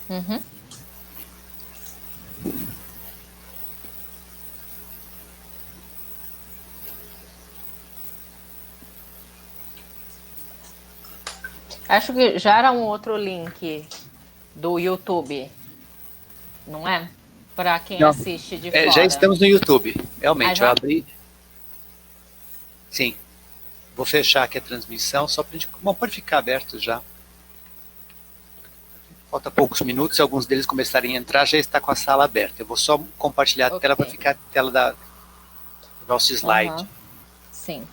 Uhum. Acho que já era um outro link do YouTube, não é? Para quem Não, assiste de já fora. estamos no YouTube. Ah, Realmente, eu já? abri. Sim, vou fechar aqui a transmissão só para a gente. Bom, pode ficar aberto já. Falta poucos minutos, se alguns deles começarem a entrar, já está com a sala aberta. Eu vou só compartilhar a tela para Ok. ficar a tela do nosso slide. Aham. Sim.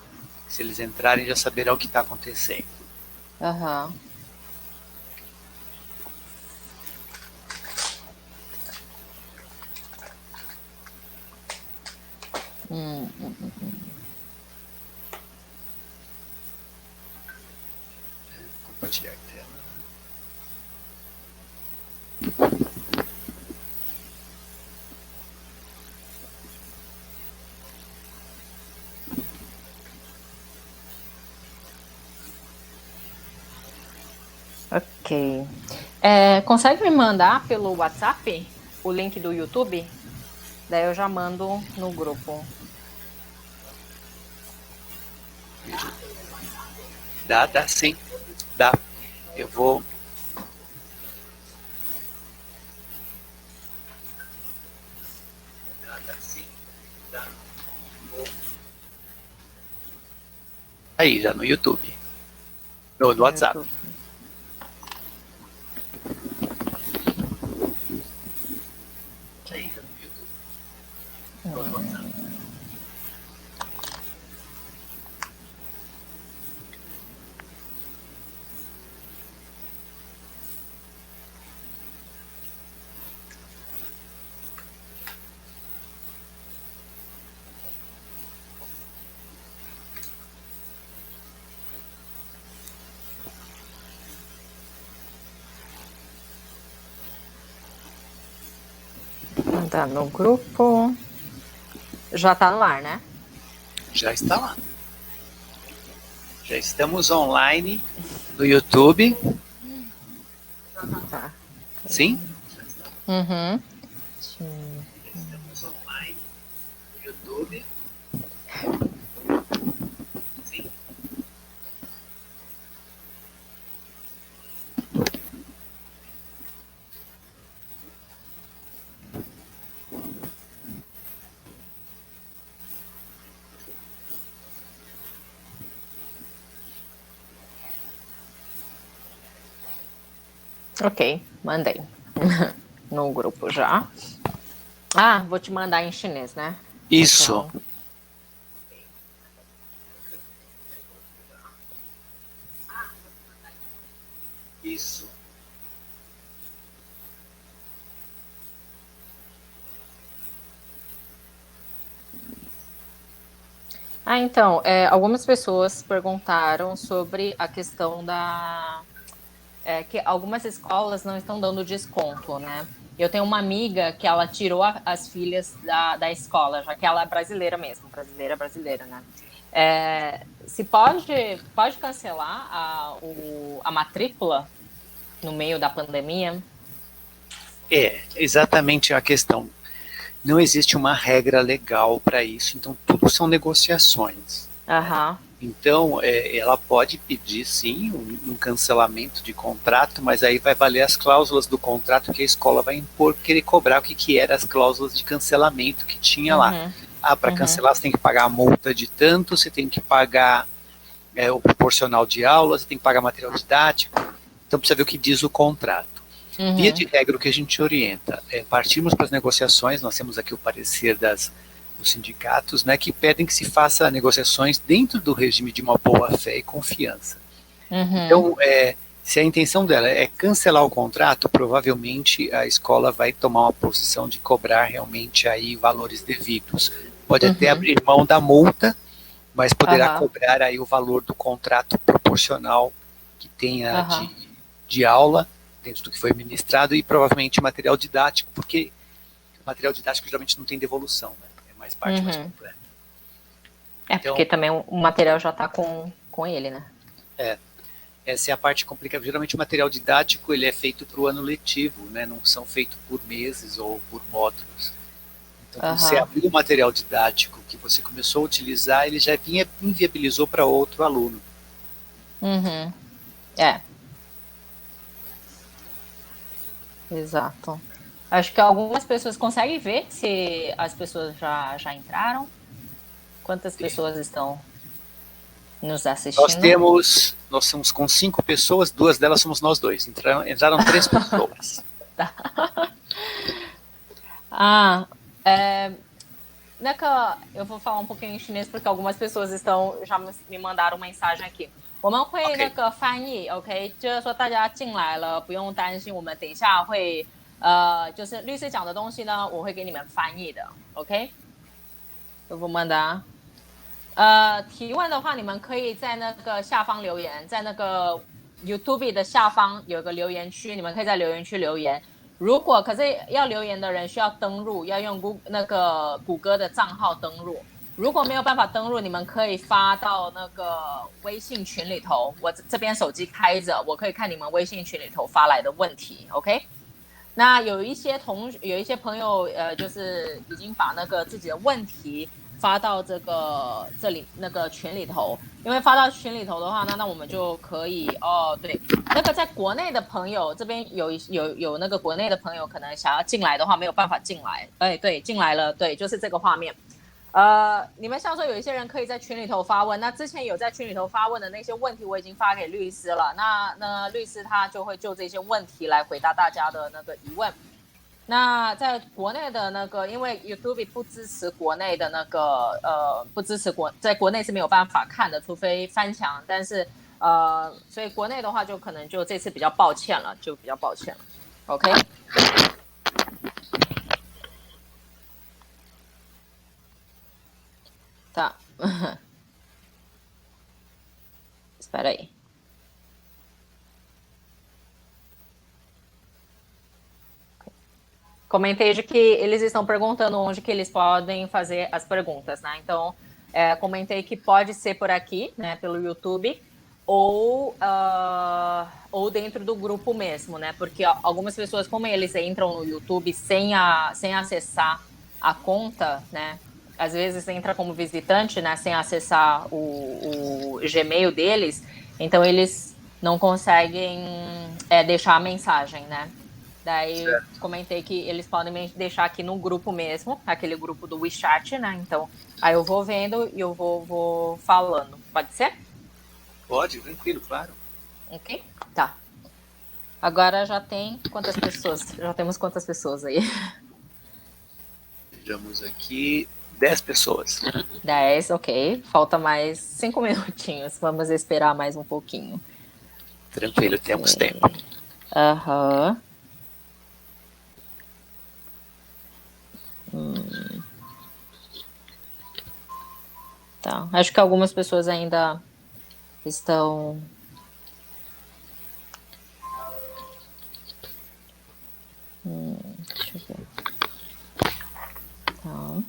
Se eles entrarem, já saberão o que está acontecendo. Aham. Hum. Compartilhar a tela. Ok. Consegue me mandar pelo WhatsApp o link do YouTube? Daí eu já mando no grupo. Dá sim. Dá. Eu vou. Dá sim. Dá. Aí, já no YouTube. No No WhatsApp. YouTube. Aí, Ok. já no YouTube. No WhatsApp. Hum. Mandar no grupo. Já tá no ar, né? Já está lá. Já estamos online no YouTube. Tá. Sim? Uhum. Estamos online no YouTube. Sim. Ok, mandei. No grupo já. Ah, vou te mandar em chinês, né? Isso. Então. Isso. Ah, então, algumas pessoas perguntaram sobre a questão que algumas escolas não estão dando desconto, né? Eu tenho uma amiga que ela tirou as filhas da escola, já que ela é brasileira mesmo, brasileira, né? Se pode cancelar a matrícula no meio da pandemia? Exatamente a questão. Não existe uma regra legal para isso, então tudo são negociações. Aham. Então, ela pode pedir sim um cancelamento de contrato, mas aí vai valer as cláusulas do contrato que a escola vai impor, querer cobrar o que eram as cláusulas de cancelamento que tinha lá. Uhum. Ah, para Uhum. cancelar você tem que pagar a multa de tanto, você tem que pagar o proporcional de aula, você tem que pagar material didático. Então precisa ver o que diz o contrato. Via de Uhum. regra, o que a gente orienta é partirmos para as negociações, nós temos aqui o parecer dos sindicatos, né, que pedem que se faça negociações dentro do regime de uma boa-fé e confiança. Uhum. Então, se a intenção dela é cancelar o contrato, provavelmente a escola vai tomar uma posição de cobrar realmente aí valores devidos. Pode até Uhum. abrir mão da multa, mas poderá Aham. cobrar aí o valor do contrato proporcional que tenha Aham. de aula dentro do que foi ministrado e provavelmente material didático, porque material didático geralmente não tem devolução, né? É mais parte mais Uhum. completa. Porque Então, também o material já tá com ele, né? é, Essa é a parte complicada. Geralmente o material didático ele é feito para o ano letivo, né? Não são feitos por meses ou por módulos. Então, quando você abriu o material didático que você começou a utilizar, ele já inviabilizou para outro aluno. Uhum. Exato. Acho que algumas pessoas conseguem ver se as pessoas já entraram. Quantas pessoas estão nos assistindo? Nós somos com 5 pessoas, 2 delas somos nós dois. Entraram 3 pessoas. Tá. 那个 eu vou falar um pouquinho em chinês porque algumas pessoas já me mandaram mensagem aqui。我们会那个翻译 ，OK， 就是说大家进来了不用担心，我们等一下会就是律师讲的东西呢，我会给你们翻译的 ，OK。eu vou mandar。提问的话，你们可以在那个下方留言，在那个 YouTube 的下方有个留言区，你们可以在留言区留言。可是要留言的人需要登录，要用那个谷歌的账号登录。如果没有办法登录，你们可以发到那个微信群里头。我这边手机开着，我可以看你们微信群里头发来的问题。OK， 那有一些朋友就是已经把那个自己的问题发到这里那个群里头，因为发到群里头的话，那我们就可以对，那个在国内的朋友这边有那个国内的朋友可能想要进来的话没有办法进来，对，进来了，对，就是这个画面。你们像说有一些人可以在群里头发问，那之前有在群里头发问的那些问题我已经发给律师了，那律师他就会就这些问题来回答大家的那个疑问。那在国内的那个，因为 YouTube 不支持国内的那个不支持在国内是没有办法看的，除非翻墙。但是所以国内的话就可能就这次比较抱歉了，OK。Tá. Espera aí. Comentei de que eles estão perguntando onde que eles podem fazer as perguntas, né? Então, comentei que pode ser por aqui, né? Pelo YouTube, ou dentro do grupo mesmo, né? Porque algumas pessoas, como eles entram no YouTube sem acessar a conta, né? Às vezes entra como visitante, né? Sem acessar o Gmail deles, então eles não conseguem deixar a mensagem, né? Daí comentei que eles podem me deixar aqui no grupo mesmo, aquele grupo do WeChat, né? Então, aí eu vou vendo e eu vou falando. Pode ser? Pode, tranquilo, claro. Ok? Tá. Agora já tem quantas pessoas? Já temos quantas pessoas aí? Vejamos aqui, 10 pessoas. 10, ok. Falta mais 5 minutinhos. Vamos esperar mais um pouquinho. Tranquilo, temos tempo. Aham. Tá. Acho que algumas pessoas ainda estão... deixa eu ver. Tá.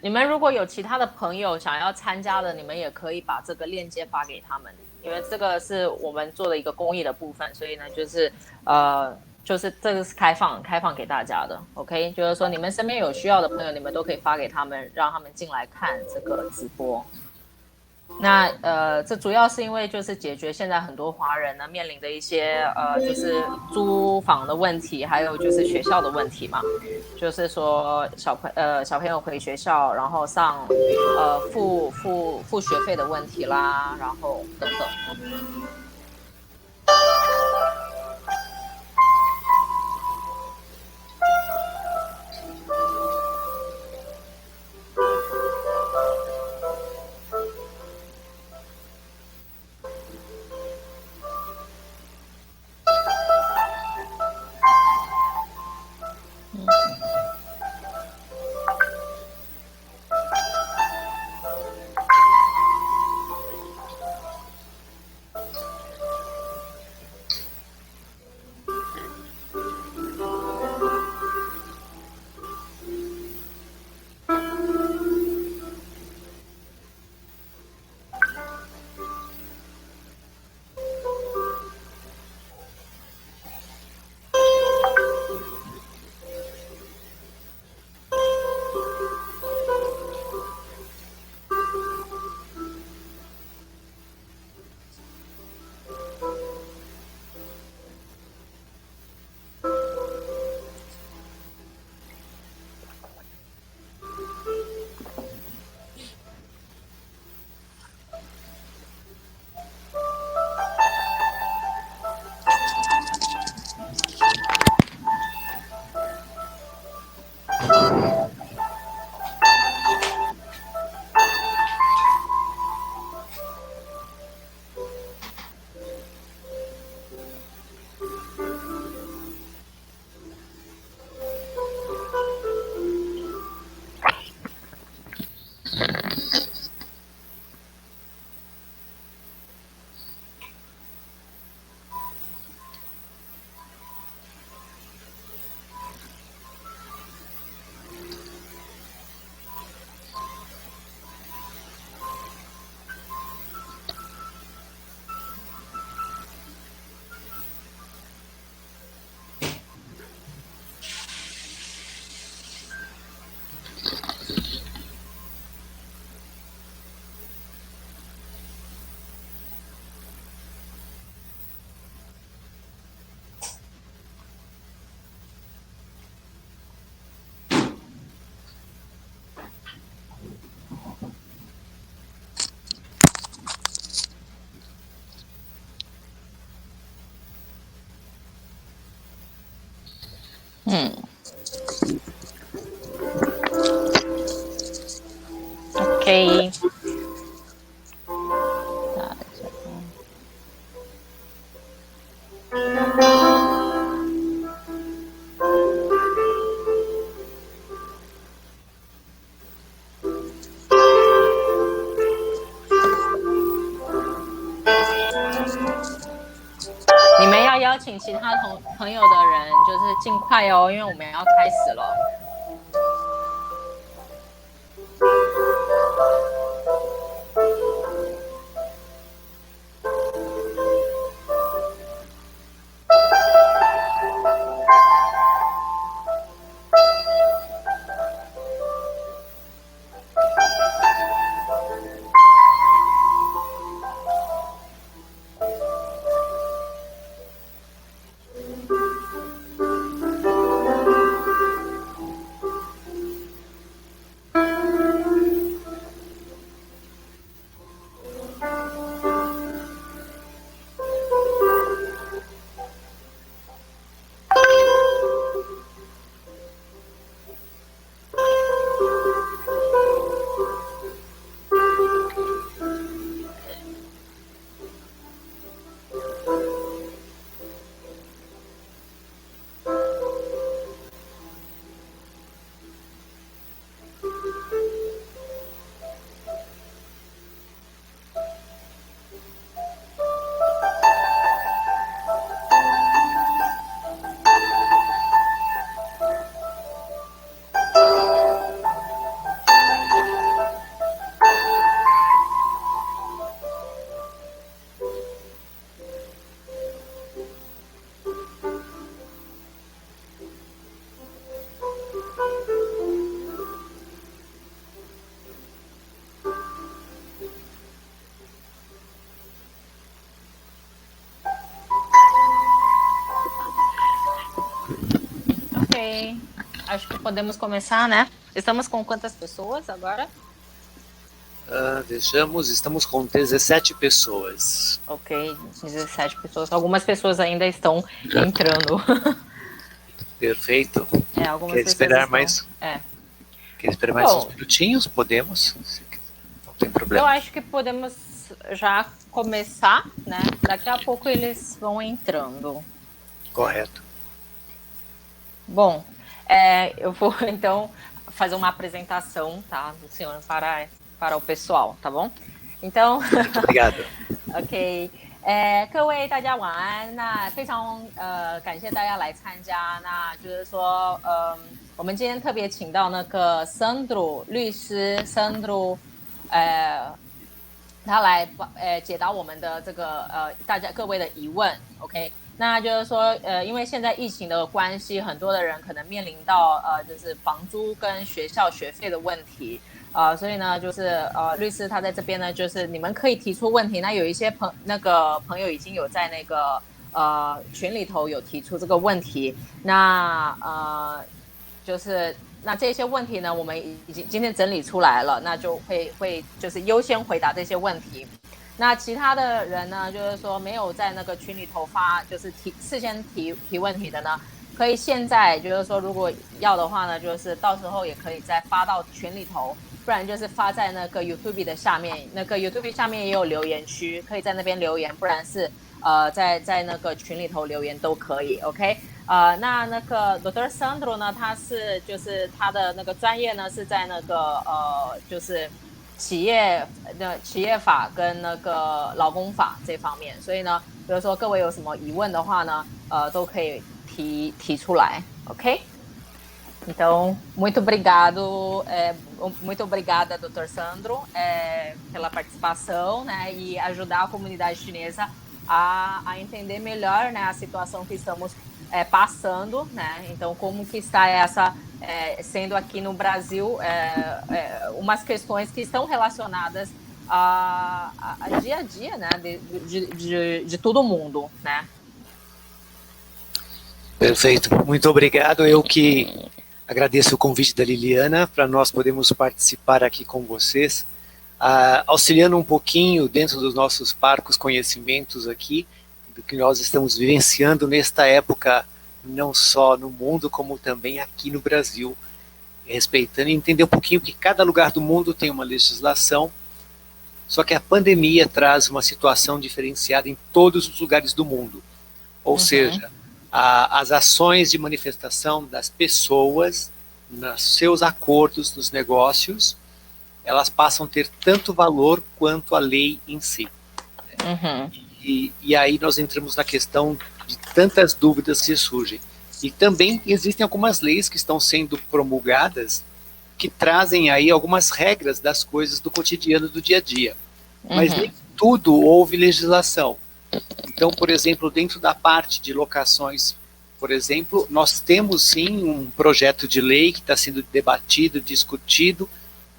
你们如果有其他的朋友想要参加的，你们也可以把这个链接发给他们，因为这个是我们做的一个公益的部分，所以呢，就是这个是开放给大家的 ，OK， 就是说你们身边有需要的朋友，你们都可以发给他们，让他们进来看这个直播。那这主要是因为就是解决现在很多华人呢面临的一些就是租房的问题，还有就是学校的问题嘛，就是说小朋友回学校，然后上付学费的问题啦，然后等等。Ok. Tá, 你们要邀请其他朋友的人，就是尽快哦，因为我们要开始了。Ok, acho que podemos começar, né? Estamos com quantas pessoas agora? Vejamos, estamos com 17 pessoas. Ok, 17 pessoas. Algumas pessoas ainda estão entrando. Perfeito. Algumas Quer pessoas esperar estão... mais? Quer esperar mais uns minutinhos? Podemos. Não tem problema. Eu acho que podemos já começar, né? Daqui a pouco eles vão entrando. Correto. Bom, eu vou então fazer uma apresentação, tá, do senhor para o pessoal, tá bom? então ，Obrigado。OK， 各位大家晚安。那非常感谢大家来参加。那就是说，我们今天特别请到那个 Sandro 律师 Sandro，他来解答我们的这个各位的疑问 ，OK。那就是说，因为现在疫情的关系，很多的人可能面临到就是房租跟学校学费的问题，所以呢，就是律师他在这边呢，就是你们可以提出问题。那有一些朋友已经有在那个群里头有提出这个问题，那就是那这些问题呢，我们已经今天整理出来了，那就会就是优先回答这些问题。那其他的人呢，就是说没有在那个群里头发，就是事先提问题的呢，可以现在就是说，如果要的话呢，就是到时候也可以再发到群里头，不然就是发在那个 YouTube 的下面，那个 YouTube 下面也有留言区，可以在那边留言，不然是在那个群里头留言都可以 ，OK。那个 Dr. Sandro 呢，就是他的那个专业呢是在那个就是企业法跟那个劳工法这方面，所以呢，比如说各位有什么疑问的话呢，都可以提出来 ，OK？ Então, muito obrigada, Dr. Sandro, pela participação, né, e ajudar a comunidade chinesa a entender melhor, né, a situação que estamos passando, né? Então, como que está sendo aqui no Brasil umas questões que estão relacionadas a dia a dia, né? De todo mundo, né? Perfeito, muito obrigado. Eu que agradeço o convite da Liliana para nós podermos participar aqui com vocês, auxiliando um pouquinho dentro dos nossos parcos conhecimentos aqui, do que nós estamos vivenciando nesta época não só no mundo, como também aqui no Brasil, respeitando e entender um pouquinho que cada lugar do mundo tem uma legislação, só que a pandemia traz uma situação diferenciada em todos os lugares do mundo. Ou seja, as ações de manifestação das pessoas, nos seus acordos, nos negócios, elas passam a ter tanto valor quanto a lei em si. E aí nós entramos na questão de tantas dúvidas que surgem. E também existem algumas leis que estão sendo promulgadas que trazem aí algumas regras das coisas do cotidiano do dia a dia. Mas nem tudo houve legislação. Então, por exemplo, dentro da parte de locações, por exemplo, nós temos sim um projeto de lei que está sendo debatido, discutido,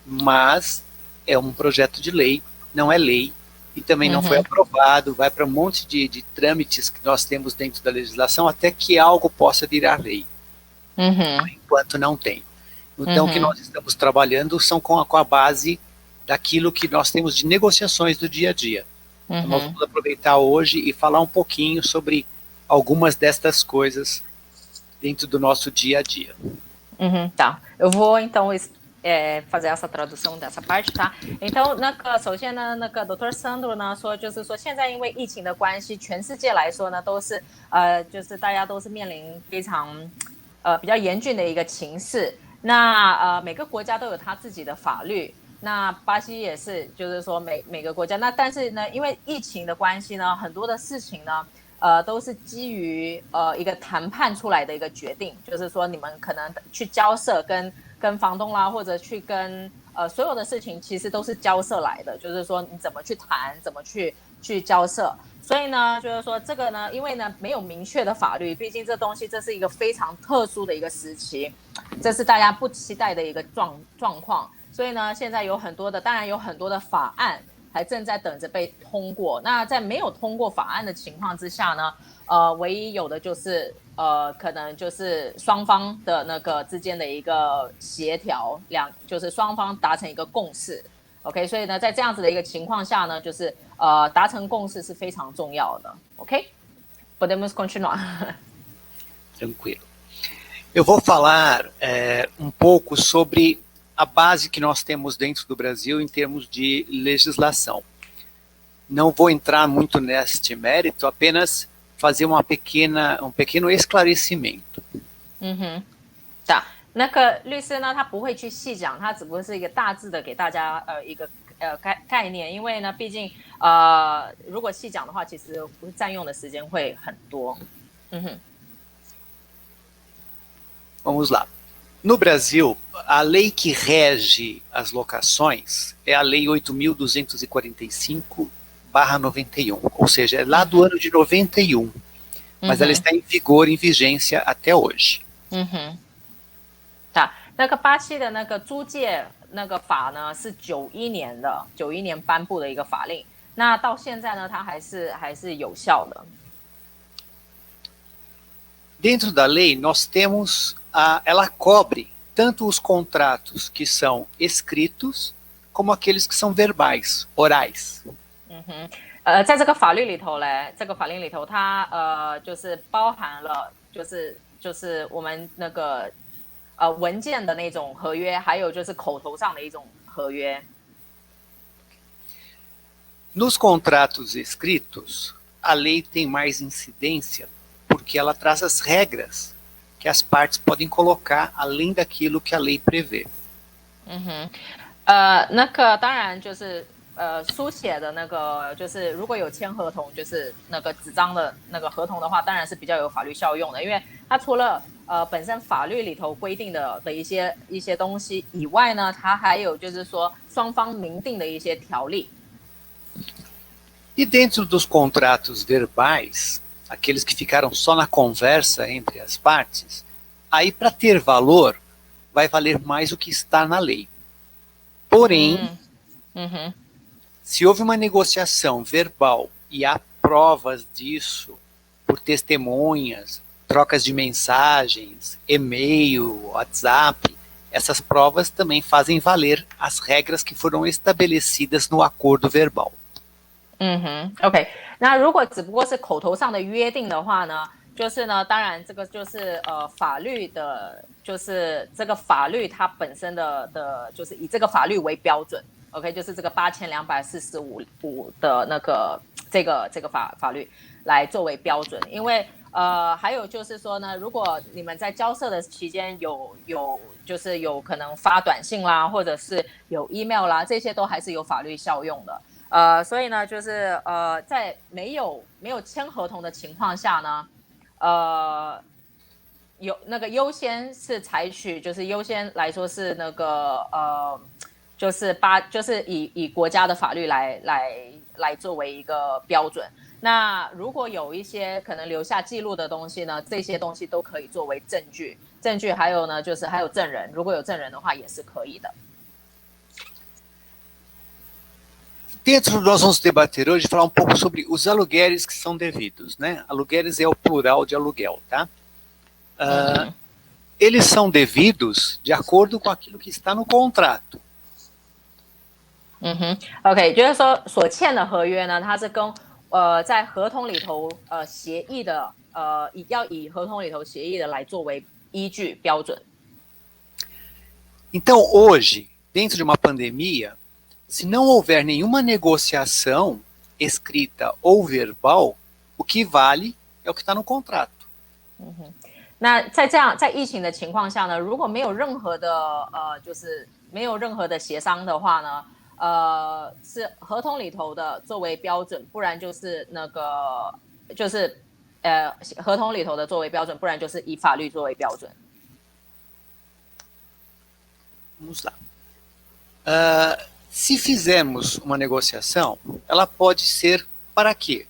mas é um projeto de lei, não é lei, e também não foi aprovado, vai para um monte de trâmites que nós temos dentro da legislação até que algo possa virar lei. Enquanto não tem. Então, o que nós estamos trabalhando são com a base daquilo que nós temos de negociações do dia a dia. Então, nós vamos aproveitar hoje e falar um pouquinho sobre algumas destas coisas dentro do nosso dia a dia. Tá, eu vou então fazer essa tradução dessa parte，tá？ então，首先呢，Dr. Sandro 呢说，就是说现在因为疫情的关系，全世界来说呢，都是就是大家都是面临非常比较严峻的一个情势。那每个国家都有他自己的法律。那巴西也是，就是说每个国家，那但是呢，因为疫情的关系呢，很多的事情呢，都是基于一个谈判出来的一个决定，就是说你们可能去交涉跟房东啦，或者去跟所有的事情其实都是交涉来的，就是说你怎么去谈，怎么去交涉。所以呢，就是说这个呢，因为呢没有明确的法律，毕竟这东西这是一个非常特殊的一个时期，这是大家不期待的一个状况。所以呢，现在当然有很多的法案还正在等着被通过。那在没有通过法案的情况之下呢，唯一有的就是可能就是双方的那个之间的一个协调，就是双方达成一个共识。OK， 所以呢，在这样子的一个情况下呢，就是达成共识是非常重要的。OK，podemos continuar. Tranquilo. Eu vou falar um pouco sobre a base que nós temos dentro do Brasil em termos de legislação. Não vou entrar muito neste mérito, apenas fazer um pequeno esclarecimento. 对，律师呢，他不会去细讲，他只不过是一个大致的给大家一个概念，因为呢，毕竟如果细讲的话，其实占用的时间会很多。Vamos lá. No Brasil, a lei que rege as locações é a Lei 8.245/91, ou seja, é lá do ano de 91, mas ela está em vigor, em vigência até hoje. tá，巴西的租借法呢是91年颁布的一个法令，那到现在呢，它还是有效的。Dentro da lei, nós temos ela cobre tanto os contratos que são escritos, como aqueles que são verbais, orais. 在这个法律里头呢，这个法令里头，它就是包含了就是我们文件的那种合约，还有就是口头上的一种合约。Nos contratos escritos, a lei tem mais incidência, porque ela traz as regras que as partes podem colocar além daquilo que a lei prevê. 当然就是书写的就是如果有签合同，就是纸张的合同的话，当然是比较有法律效用的，因为它除了本身法律里头规定的一些东西以外呢，它还有就是说双方明定的一些条例。E dentro dos contratos verbais, aqueles que ficaram só na conversa entre as partes, aí para ter valor, vai valer mais o que está na lei. Porém, se houve uma negociação verbal e há provas disso por testemunhas, trocas de mensagens, e-mail, WhatsApp, essas provas também fazem valer as regras que foram estabelecidas no acordo verbal. OK， 那如果只不过是口头上的约定的话呢，就是呢，当然这个就是法律的，就是这个法律它本身的，就是以这个法律为标准，OK，就是这个8245的那个这个法律来作为标准，因为还有就是说呢，如果你们在交涉的期间就是有可能发短信啦，或者是有 email 啦，这些都还是有法律效用的。所以呢，就是在没有签合同的情况下呢，有那个优先是采取，就是优先来说是那个就是以国家的法律来作为一个标准。那如果有一些可能留下记录的东西呢，这些东西都可以作为证据。证据还有呢，就是还有证人，如果有证人的话也是可以的。Dentro, nós vamos debater hoje, falar um pouco sobre os aluguéis que são devidos, né? Aluguéis é o plural de aluguel, tá? Eles são devidos de acordo com aquilo que está no contrato. OK， 就是说所欠的合约呢，它是跟在合同里头协议的要以合同里头协议的来作为依据标准。Então, hoje, dentro de uma pandemia, se não houver nenhuma negociação escrita ou verbal, o que vale é o que está no contrato. 那在疫情的情况下呢，如果没有任何的就是没有任何的协商的话呢，是合同里头的作为标准，不然就是那个就是合同里头的作为标准，不然就是以法律作为标准。Vamos lá. Se fizermos uma negociação, ela pode ser para quê?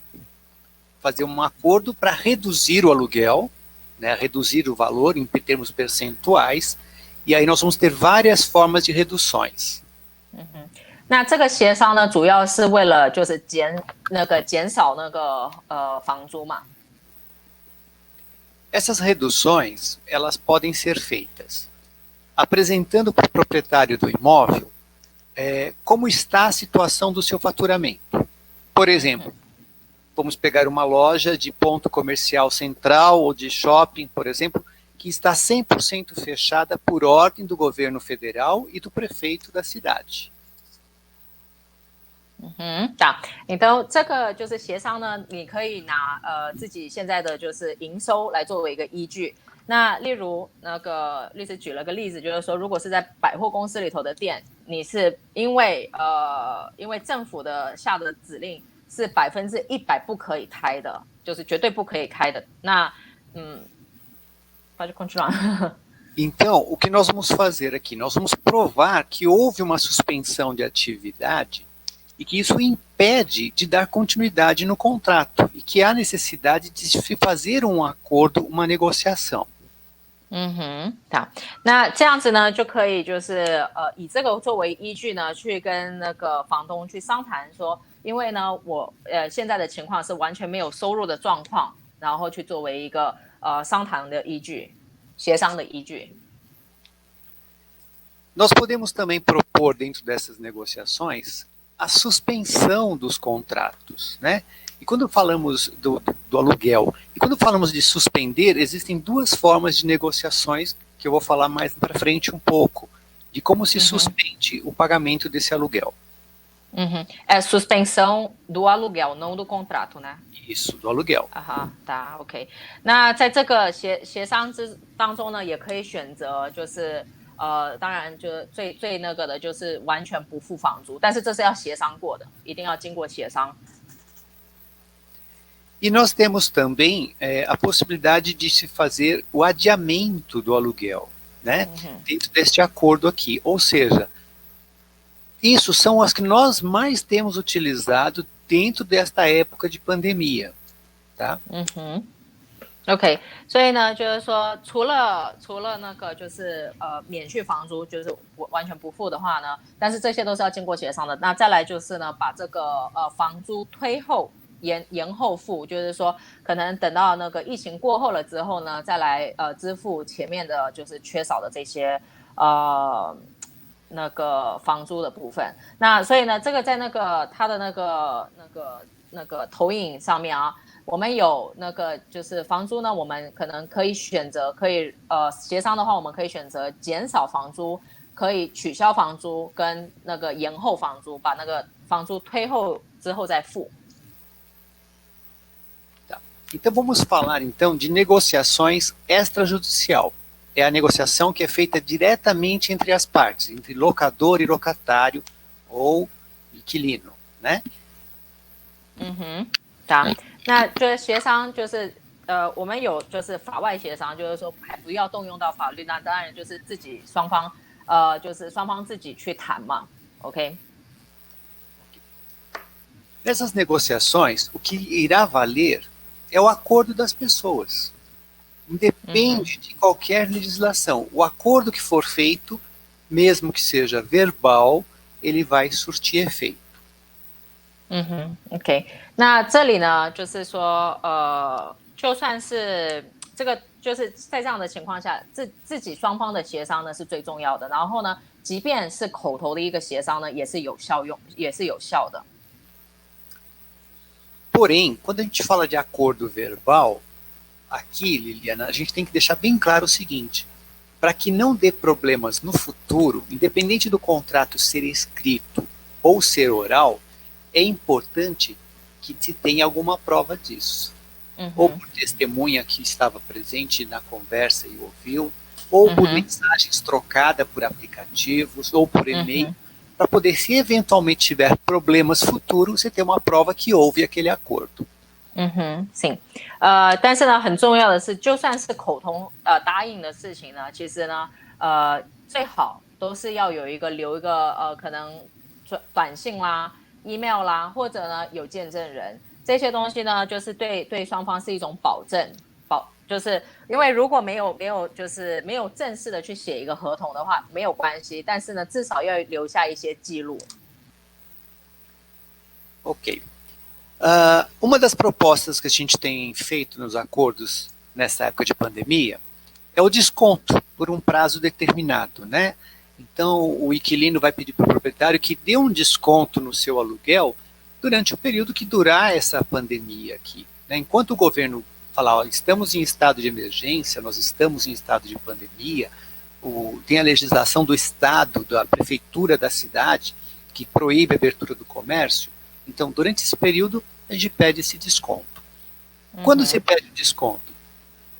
Fazer um acordo para reduzir o aluguel, né, reduzir o valor em termos percentuais, e aí nós vamos ter várias formas de reduções. 那这个协商呢，主要是为了就是减少那个房租嘛。Essas reduções, elas podem ser feitas apresentando para o proprietário do imóvel como está a situação do seu faturamento. Por exemplo, vamos pegar uma loja de ponto comercial central ou de shopping, por exemplo, que está 100% fechada por ordem do governo federal e do prefeito da cidade. tá. Então 这个就是协商呢，你可以拿自己现在的就是营收来作为一个依据。那例如那个律师举了个例子，就是说，如果是在百货公司里头的店，你是因为政府的下的指令是100%不可以开的，就是绝对不可以开的。那pode continuar. Então, o que nós vamos fazer aqui? Nós vamos provar que houve uma suspensão de atividade e que isso impede de dar continuidade no contrato e que há necessidade de se fazer um acordo, uma negociação. 好，那这样子呢，就可以就是以这个作为依据呢，去跟那个房东去商谈说，因为呢，我现在的情况是完全没有收入的状况，然后去作为一个商谈的依据，协商的依据。Nós podemos também propor dentro dessas negociações a suspensão dos contratos, né? E quando falamos do aluguel, e quando falamos de suspender, existem duas formas de negociações que eu vou falar mais para frente um pouco, de como se suspende o pagamento desse aluguel. É suspensão do aluguel, não do contrato, né? Isso, do aluguel. tá ，OK。那在这个协商当中呢，也可以选择就是当然就最那个的就是完全不付房租，但是这是要协商过的，一定要经过协商。E nós temos também a possibilidade de se fazer o adiamento do aluguel, né? Dentro deste acordo aqui. Ou seja, isso são as que nós mais temos utilizado dentro desta época de pandemia, tá? OK， 所以呢，就是说，除了那个就是免去房租，就是完全不付的话呢，但是这些都是要经过协商的。那再来就是呢，把这个房租推后延后付，就是说可能等到那个疫情过后了之后呢，再来支付前面的就是缺少的这些那个房租的部分。那所以呢，这个在那个它的那个投影上面啊。我们有那个就是房租呢，我们可能可以选择，可以协商的话，我们可以选择减少房租，可以取消房租跟那个延后房租，把那个房租推后之后再付。Então vamos falar então de negociações extrajudicial. É a negociação que é feita diretamente entre as partes, entre locador e locatário ou inquilino, né? tá，那就是协商，就是我们有就是法外协商，就是说还不要动用到法律，那当然就是自己双方就是双方自己去谈嘛 ，OK？ Nessas negociações, o que irá valer é o acordo das pessoas. Independe de qualquer legislação. O acordo que for feito, mesmo que seja verbal, ele vai surtir efeito. OK， 那这里呢，就是说，就算是这个，就是在这样的情况下，自己双方的协商呢是最重要的。然后呢，即便是口头的一个协商呢，也是有效的。Porém, quando a gente fala de acordo verbal, aqui, Liliana, a gente tem que deixar bem claro o seguinte: para que não dê problemas no futuro, independente do contrato ser escrito ou ser oral, é importante que se tenha alguma prova disso. Ou por testemunha que estava presente na conversa e ouviu, ou por mensagens trocadas por aplicativos, ou por e-mail, para poder, se eventualmente tiver problemas futuros, você ter uma prova que houve aquele acordo. Sim， 但是呢，很重要的是，就算是口头答应的事情呢，其实呢，最好都是要留一个可能短信啦、email 啦，或者呢有见证人，这些东西呢，就是对双方是一种保证，就是因为如果没有正式的去写一个合同的话，没有关系，但是呢，至少要留下一些记录。Ok. Uma das propostas que a gente tem feito nos acordos nessa época de pandemia é o desconto por um prazo determinado, né? Então, o inquilino vai pedir para o proprietário que dê um desconto no seu aluguel durante o período que durar essa pandemia aqui, né? Enquanto o governo falar, ó, estamos em estado de emergência, nós estamos em estado de pandemia, tem a legislação do estado, da prefeitura da cidade, que proíbe a abertura do comércio. Então, durante esse período, a gente pede esse desconto. Quando você pede o desconto?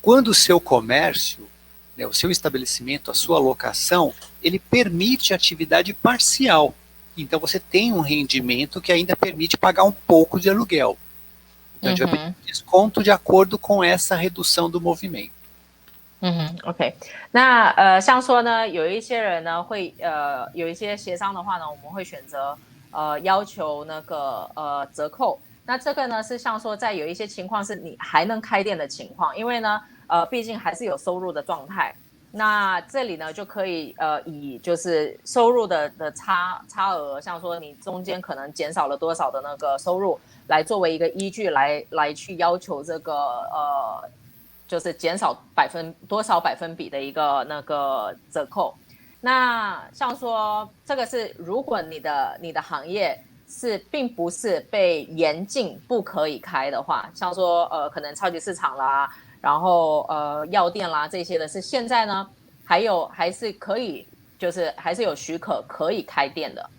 Quando o seu comércio, né, o seu estabelecimento, a sua locação, ele permite atividade parcial. Então, você tem um rendimento que ainda permite pagar um pouco de aluguel. Então, a gente vai pedir desconto de acordo com essa redução do movimento. OK， 那像说呢，有一些人呢会有一些协商的话呢，我们会选择要求那个折扣。那这个呢是像说在有一些情况是你还能开店的情况，因为呢毕竟还是有收入的状态。那这里呢就可以以就是收入的差额，像说你中间可能减少了多少的那个收入，来作为一个依据来去要求这个就是减少多少百分比的一个那个折扣。那像说这个是如果你的行业并不是被严禁不可以开的话，像说可能超级市场啦，然后药店啦这些的，是现在呢还是可以，就是还是有许可可以开店的。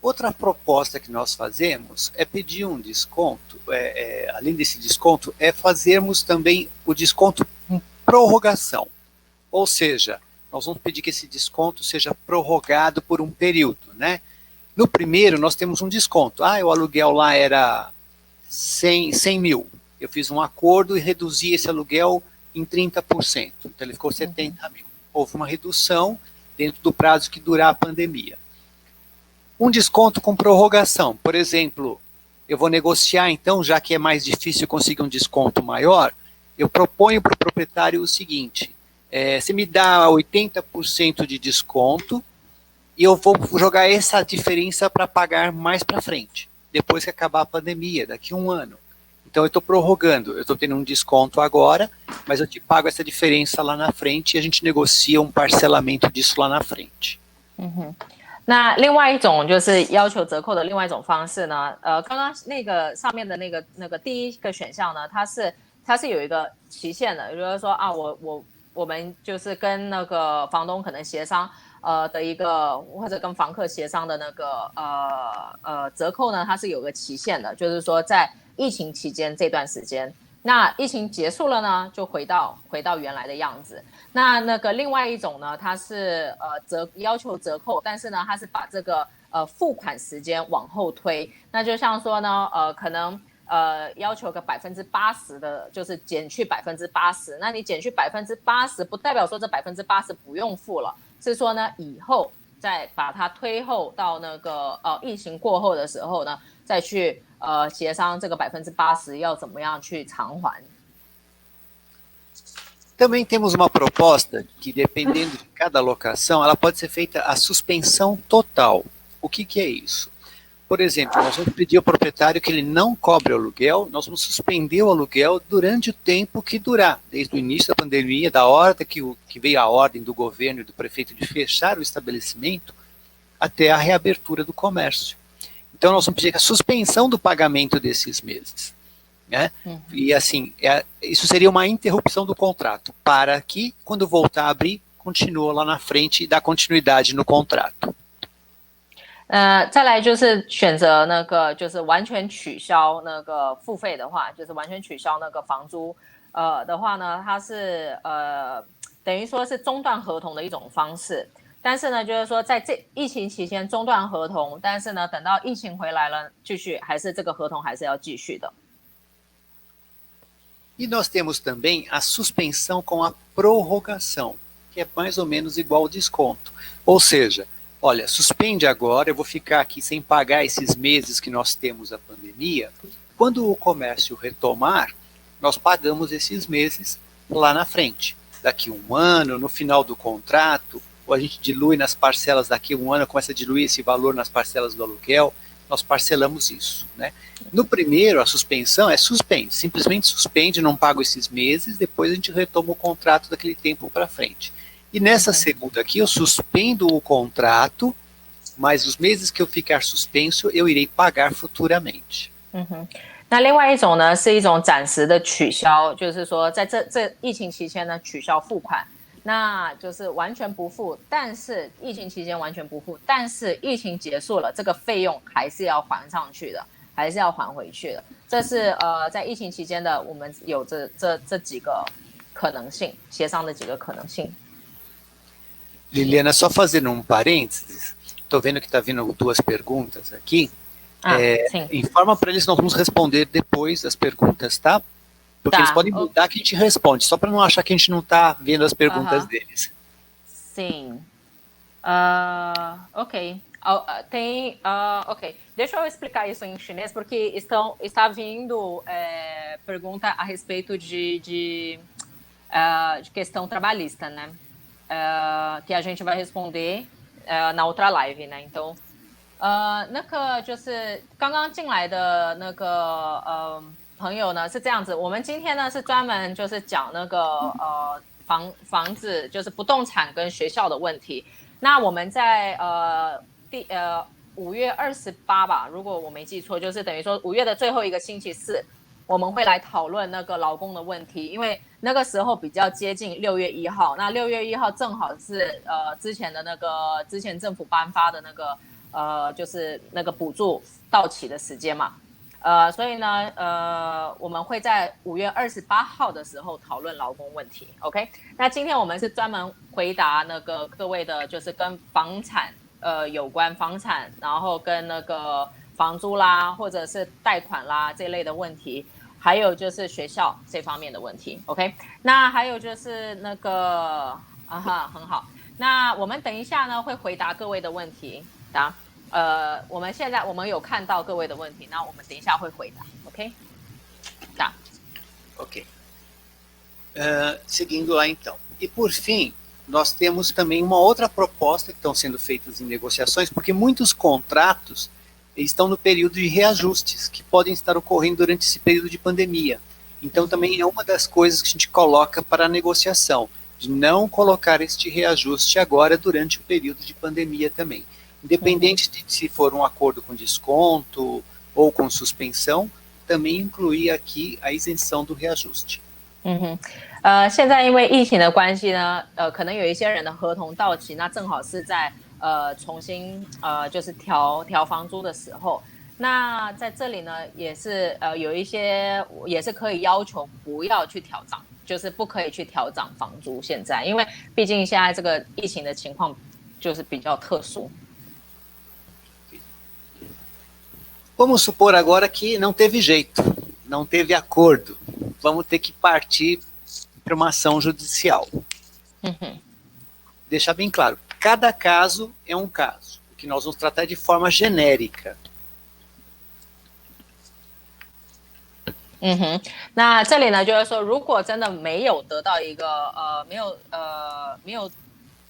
Outra proposta que nós fazemos é pedir um desconto, além desse desconto, é fazermos também o desconto com prorrogação. Ou seja, nós vamos pedir que esse desconto seja prorrogado por um período, né? No primeiro, nós temos um desconto. O aluguel lá era 100 mil. Eu fiz um acordo e reduzi esse aluguel em 30%. Então, ele ficou 70 mil. Houve uma redução dentro do prazo que durar a pandemia. Um desconto com prorrogação. Por exemplo, eu vou negociar, então, já que é mais difícil conseguir um desconto maior, eu proponho para o proprietário o seguinte: você me dá 80% de desconto e eu vou jogar essa diferença para pagar mais para frente, depois que acabar a pandemia, daqui a um ano. Então, eu estou prorrogando, eu estou tendo um desconto agora, mas eu te pago essa diferença lá na frente e a gente negocia um parcelamento disso lá na frente. 那另外一种就是要求折扣的另外一种方式呢，刚刚那个上面的那个第一个选项呢，它是有一个期限的，也就是说啊，我们就是跟那个房东可能协商，的一个或者跟房客协商的那个折扣呢，它是有个期限的，就是说在疫情期间这段时间，那疫情结束了呢，就回到原来的样子。那个另外一种呢，它是要求折扣，但是呢，它是把这个付款时间往后推。那就像说呢，可能要求个80%的，就是减去80%。那你减去80%，不代表说这80%不用付了，是说呢以后再把它推后到那个疫情过后的时候呢，再去协商这个80%要怎么样去偿还。Também temos uma proposta que, dependendo de cada locação, ela pode ser feita a suspensão total. O que é isso? Por exemplo, nós vamos pedir ao proprietário que ele não cobre o aluguel, nós vamos suspender o aluguel durante o tempo que durar, desde o início da pandemia, da hora que veio a ordem do governo e do prefeito de fechar o estabelecimento, até a reabertura do comércio. Então, nós vamos pedir a suspensão do pagamento desses meses. Né? E assim, isso seria uma interrupção do contrato, para que, quando voltar a abrir, continue lá na frente e dá continuidade no contrato. 再来就是选择那个就是完全取消那个付费的话，就是完全取消那个房租的话呢，它是等于说是中断合同的一种方式。但是呢，就是说在这疫情期间中断合同，但是呢，等到疫情回来了，继续还是这个合同还是要继续的。E nós temos também a suspensão com a prorrogação, que é mais ou menos igual ao desconto. Ou seja, olha, suspende agora, eu vou ficar aqui sem pagar esses meses que nós temos a pandemia. Quando o comércio retomar, nós pagamos esses meses lá na frente. Daqui um ano, no final do contrato, ou a gente dilui nas parcelas daqui a um ano, começa a diluir esse valor nas parcelas do aluguel, nós parcelamos isso, né? No primeiro, a suspensão é suspende, simplesmente suspende, não pago esses meses, depois a gente retoma o contrato daquele tempo para frente. E nessa segunda aqui, eu suspendo o contrato, mas os meses que eu ficar suspenso, eu irei pagar futuramente. 那另外一种呢，是一种暂时的取消，就是说在这疫情期间呢，取消付款。那就是完全不付，但是疫情期间完全不付，但是疫情结束了，这个费用还是要还上去的，还是要还回去的。这是在疫情期间的我们有这几个可能性，协商的几个可能性。Liliana, só fazendo um parênteses, estou vendo que está vindo duas perguntas aqui. Informa para eles, nós vamos responder depois as perguntas, tá? Porque eles podem mudar que a gente responde, só para não achar que a gente não está vendo as perguntas deles. Sim. Ok. Ok. Deixa eu explicar isso em chinês, porque está vindo pergunta a respeito de questão trabalhista, né? Que a gente vai responder na outra live, né? Então, 那个就是刚刚进来的那个朋友呢是这样子，我们今天呢是专门就是讲那个房子就是不动产跟学校的问题。那我们在5月28吧，如果我没记错，就是等于说5月的最后一个星期四，我们会来讨论那个劳工的问题，因为那个时候比较接近6月1号，那6月1号正好是之前政府颁发的那个就是那个补助到期的时间嘛。所以呢，我们会在5月28号的时候讨论劳工问题 ，OK？ 那今天我们是专门回答那个各位的，就是跟房产有关房产，然后跟那个房租啦，或者是贷款啦这类的问题，还有就是学校这方面的问题 ，OK？ 那还有就是那个很好。那我们等一下呢会回答各位的问题，啊。我们现在有看到各位的问题，那我们等一下会回答 ，ok? Tá. Ok. Seguindo lá então. E por fim, nós temos também uma outra proposta que estão sendo feitas em negociações, porque muitos contratos estão no período de reajustes, que podem estar ocorrendo durante esse período de pandemia. Então também é uma das coisas que a gente coloca para a negociação, de não colocar este reajuste agora durante o período de pandemia também. Independente de se for um acordo com desconto ou com suspensão, também incluir aqui a isenção do reajuste. 现在因为疫情的关系呢，可能有一些人的合同到期，那正好是在重新就是调房租的时候。那在这里呢，也是有一些也是可以要求不要去调涨，就是不可以去调涨房租。现在，因为毕竟现在这个疫情的情况就是比较特殊。Vamos supor agora que não teve jeito, não teve acordo. Vamos ter que partir para uma ação judicial. Deixar bem claro, cada caso é um caso, o que nós vamos tratar de forma genérica. 那这里呢，就是说，如果真的没有得到一个没有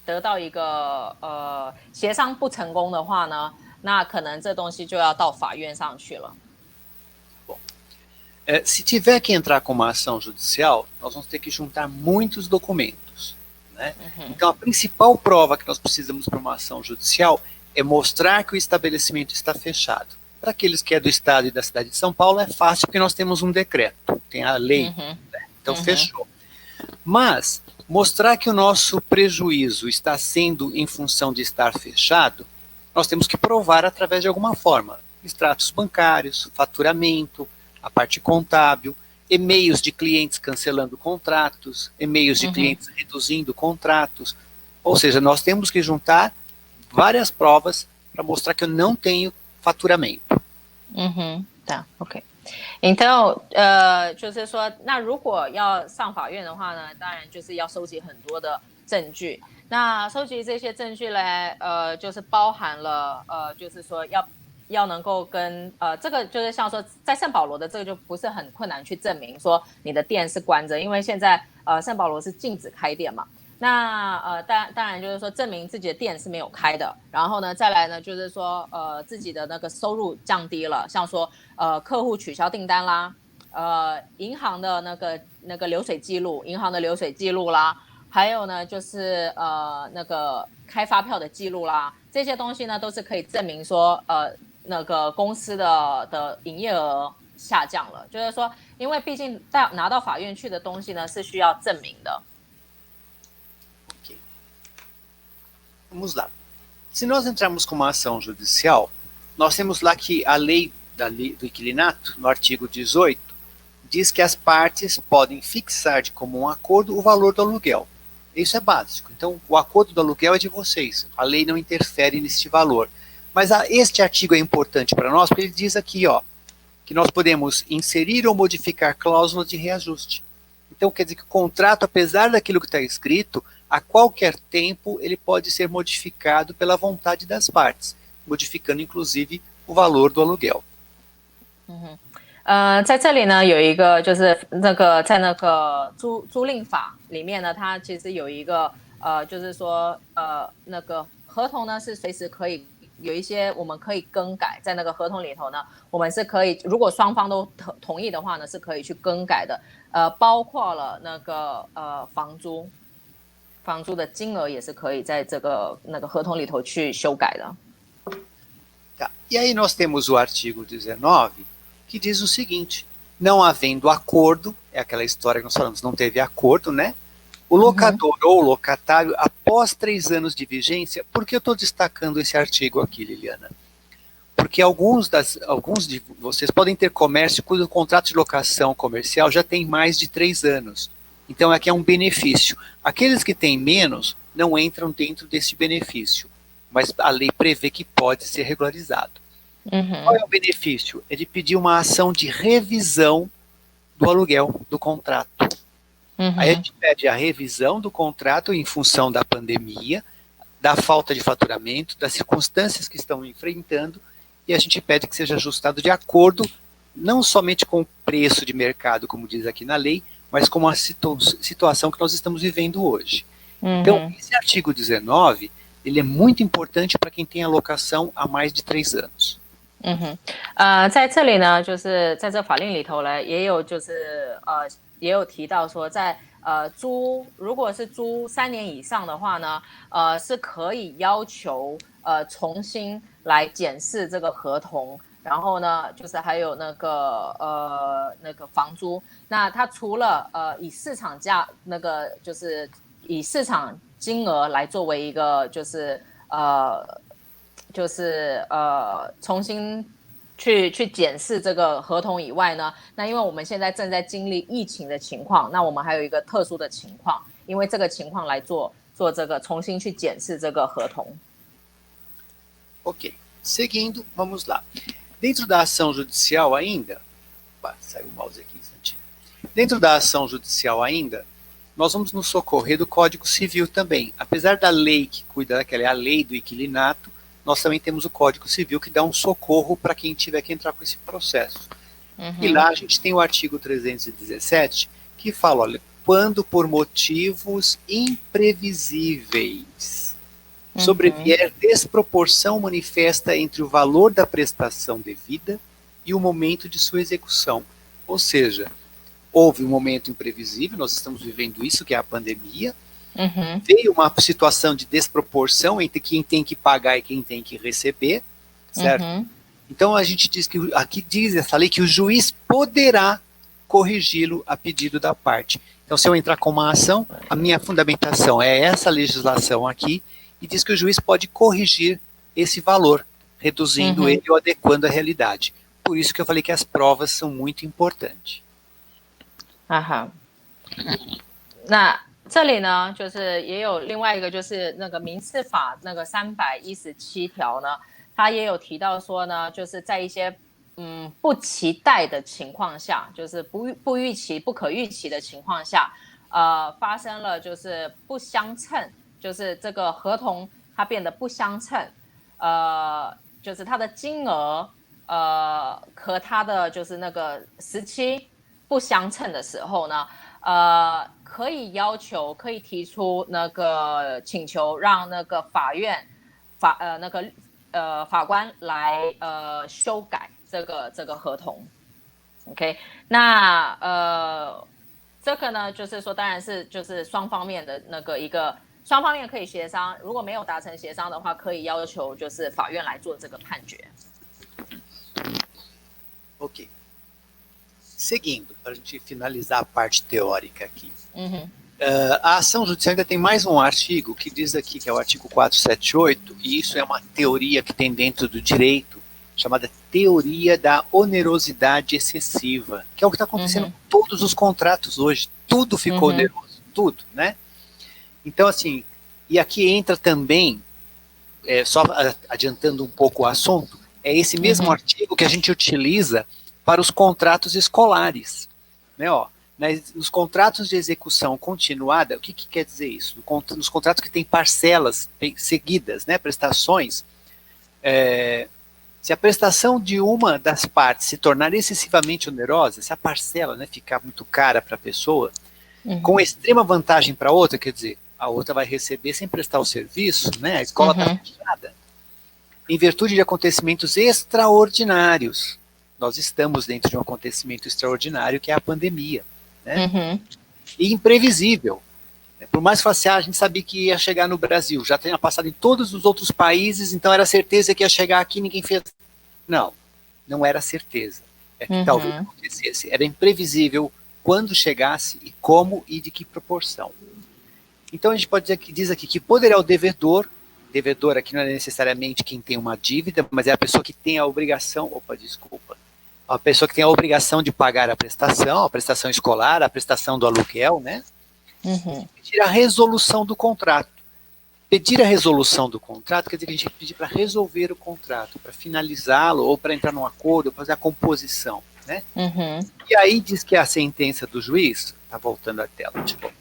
得到一个协商不成功的话呢，那可能这东西就要到法院上去了。Bom, se tiver que entrar com uma ação judicial, nós vamos ter que juntar muitos documentos, né? Então, a principal prova que nós precisamos para uma ação judicial é mostrar que o estabelecimento está fechado. Para aqueles que é do estado e da cidade de São Paulo, é fácil porque nós temos um decreto, tem a lei, né? Então fechou. Mas mostrar que o nosso prejuízo está sendo em função de estar fechado, nós temos que provar através de alguma forma. Extratos bancários, faturamento, a parte contábil, e-mails de clientes cancelando contratos, e-mails de clientes reduzindo contratos. Ou seja, nós temos que juntar várias provas para mostrar que eu não tenho faturamento. 对 ，OK。então 就是说，那如果要上法院的话呢，当然就是要收集很多的证据。那收集这些证据呢，就是包含了就是说要能够跟这个就是像说在圣保罗的这个就不是很困难去证明说你的店是关着，因为现在圣保罗是禁止开店嘛。那当然就是说证明自己的店是没有开的，然后呢再来呢就是说自己的那个收入降低了，像说客户取消订单啦，银行的那个流水记录，银行的流水记录啦，还有呢就是那个开发票的记录啦，这些东西呢都是可以证明说那个公司的营业额下降了，就是说因为毕竟拿到法院去的东西呢是需要证明的。Vamos lá. Se nós entrarmos com uma ação judicial, nós temos lá que a lei do inquilinato, no artigo 18, diz que as partes podem fixar de comum acordo o valor do aluguel. Isso é básico. Então, o acordo do aluguel é de vocês. A lei não interfere neste valor. Mas este artigo é importante para nós, porque ele diz aqui, ó, que nós podemos inserir ou modificar cláusulas de reajuste. Então, quer dizer que o contrato, apesar daquilo que está escrito, a qualquer tempo ele pode ser modificado pela vontade das partes, modificando inclusive o valor do aluguel. 在这里呢有一个就是那个在那个租赁法里面呢，它其实有一个就是说那个合同呢是随时可以有一些我们可以更改，在那个合同里头呢，我们是可以如果双方都同意的话呢，是可以去更改的，包括了那个房租的金额也是可以在这个那个合同里头去修改的。Tá. E aí nós temos o artigo 19, que diz o seguinte, não havendo acordo, é aquela história que nós falamos, não teve acordo, né? O locador ou locatário, após 3 anos de vigência, por que eu estou destacando esse artigo aqui, Liliana? Porque alguns de vocês podem ter comércio cujo contrato de locação comercial já tem mais de 3 anos. Então aqui é um benefício. Aqueles que têm menos não entram dentro desse benefício, mas a lei prevê que pode ser regularizado. Qual é o benefício? É de pedir uma ação de revisão do aluguel, do contrato. Aí a gente pede a revisão do contrato em função da pandemia, da falta de faturamento, das circunstâncias que estão enfrentando, e a gente pede que seja ajustado de acordo, não somente com o preço de mercado, como diz aqui na lei, mas com a situação que nós estamos vivendo hoje. Então, esse artigo 19, ele é muito importante para quem tem alocação há mais de 3 anos. 在这里呢，就是在这法令里头呢，也有就是也有提到说，在如果是租3年以上的话呢，是可以要求重新来检视这个合同。然后呢，就是还有那个房租，那它除了以市场价就是以市场金额来作为一个重新去检视这个合同以外呢，那因为我们现在正在经历疫情的情况，那我们还有一个特殊的情况，因为这个情况来做这个重新去检视这个合同。Ok, seguindo, vamos lá. Dentro da ação judicial ainda, saiu o mouse aqui um instantinho. Dentro da ação judicial ainda, nós vamos nos socorrer do Código Civil também. Apesar da lei que cuida daquela, é a lei do inquilinato, nós também temos o Código Civil que dá um socorro para quem tiver que entrar com esse processo. E lá a gente tem o artigo 317 que fala, olha, quando por motivos imprevisíveis sobrevier desproporção manifesta entre o valor da prestação devida e o momento de sua execução. Ou seja, houve um momento imprevisível, nós estamos vivendo isso, que é a pandemia, veio uma situação de desproporção entre quem tem que pagar e quem tem que receber, certo? Então a gente diz que, aqui diz essa lei, que o juiz poderá corrigi-lo a pedido da parte. Então se eu entrar com uma ação, a minha fundamentação é essa legislação aqui, e diz que o juiz pode corrigir esse valor, reduzindo ele ou adequando à realidade. Por isso que eu falei que as provas são muito importantes. 那这里呢，就是也有另外一个，就是那个民事法那个317条呢，它也有提到说呢，就是在一些不期待的情况下，就是不预期、不可预期的情况下，发生了就是不相称。就是这个合同它变得不相称，就是它的金额和它的就是那个时期不相称的时候呢，可以要求可以提出那个请求让那个法院法官来修改这个合同。OK， 那这个呢就是说当然是就是双方面的那个一个。双方面可以协商，如果没有达成协商的话，可以要求就是法院来做这个判决。Ok. Seguindo, para a gente finalizar a parte teórica aqui. A ação judicial ainda tem mais um artigo que diz aqui, que é o artigo 478, e isso é uma teoria que tem dentro do direito, chamada teoria da onerosidade excessiva, que é o que está acontecendo com todos os contratos hoje. Tudo ficou oneroso, tudo, né? Então, assim, e aqui entra também, só adiantando um pouco o assunto, é esse mesmo artigo que a gente utiliza para os contratos escolares. Né, ó, nos contratos de execução continuada, o que quer dizer isso? Nos contratos que tem parcelas seguidas, né, prestações, se a prestação de uma das partes se tornar excessivamente onerosa, se a parcela, né, ficar muito cara para a pessoa, com extrema vantagem para a outra, quer dizer, a outra vai receber sem prestar o serviço, né? A escola está fechada. Em virtude de acontecimentos extraordinários. Nós estamos dentro de um acontecimento extraordinário que é a pandemia. Né? E imprevisível. Por mais que fosse, a gente sabia que ia chegar no Brasil, já tinha passado em todos os outros países, então era certeza que ia chegar aqui, ninguém fez. Não, não era certeza. É que talvez acontecesse. Era imprevisível quando chegasse e como e de que proporção. Então a gente pode dizer que diz aqui que poderá o devedor aqui não é necessariamente quem tem uma dívida, mas é a pessoa que tem a obrigação, a pessoa que tem a obrigação de pagar a prestação escolar, a prestação do aluguel, né? Pedir a resolução do contrato. Pedir a resolução do contrato quer dizer que a gente tem que pedir para resolver o contrato, para finalizá-lo, ou para entrar num acordo, ou fazer a composição, né? E aí diz que a sentença do juiz, tá voltando a tela, tipo,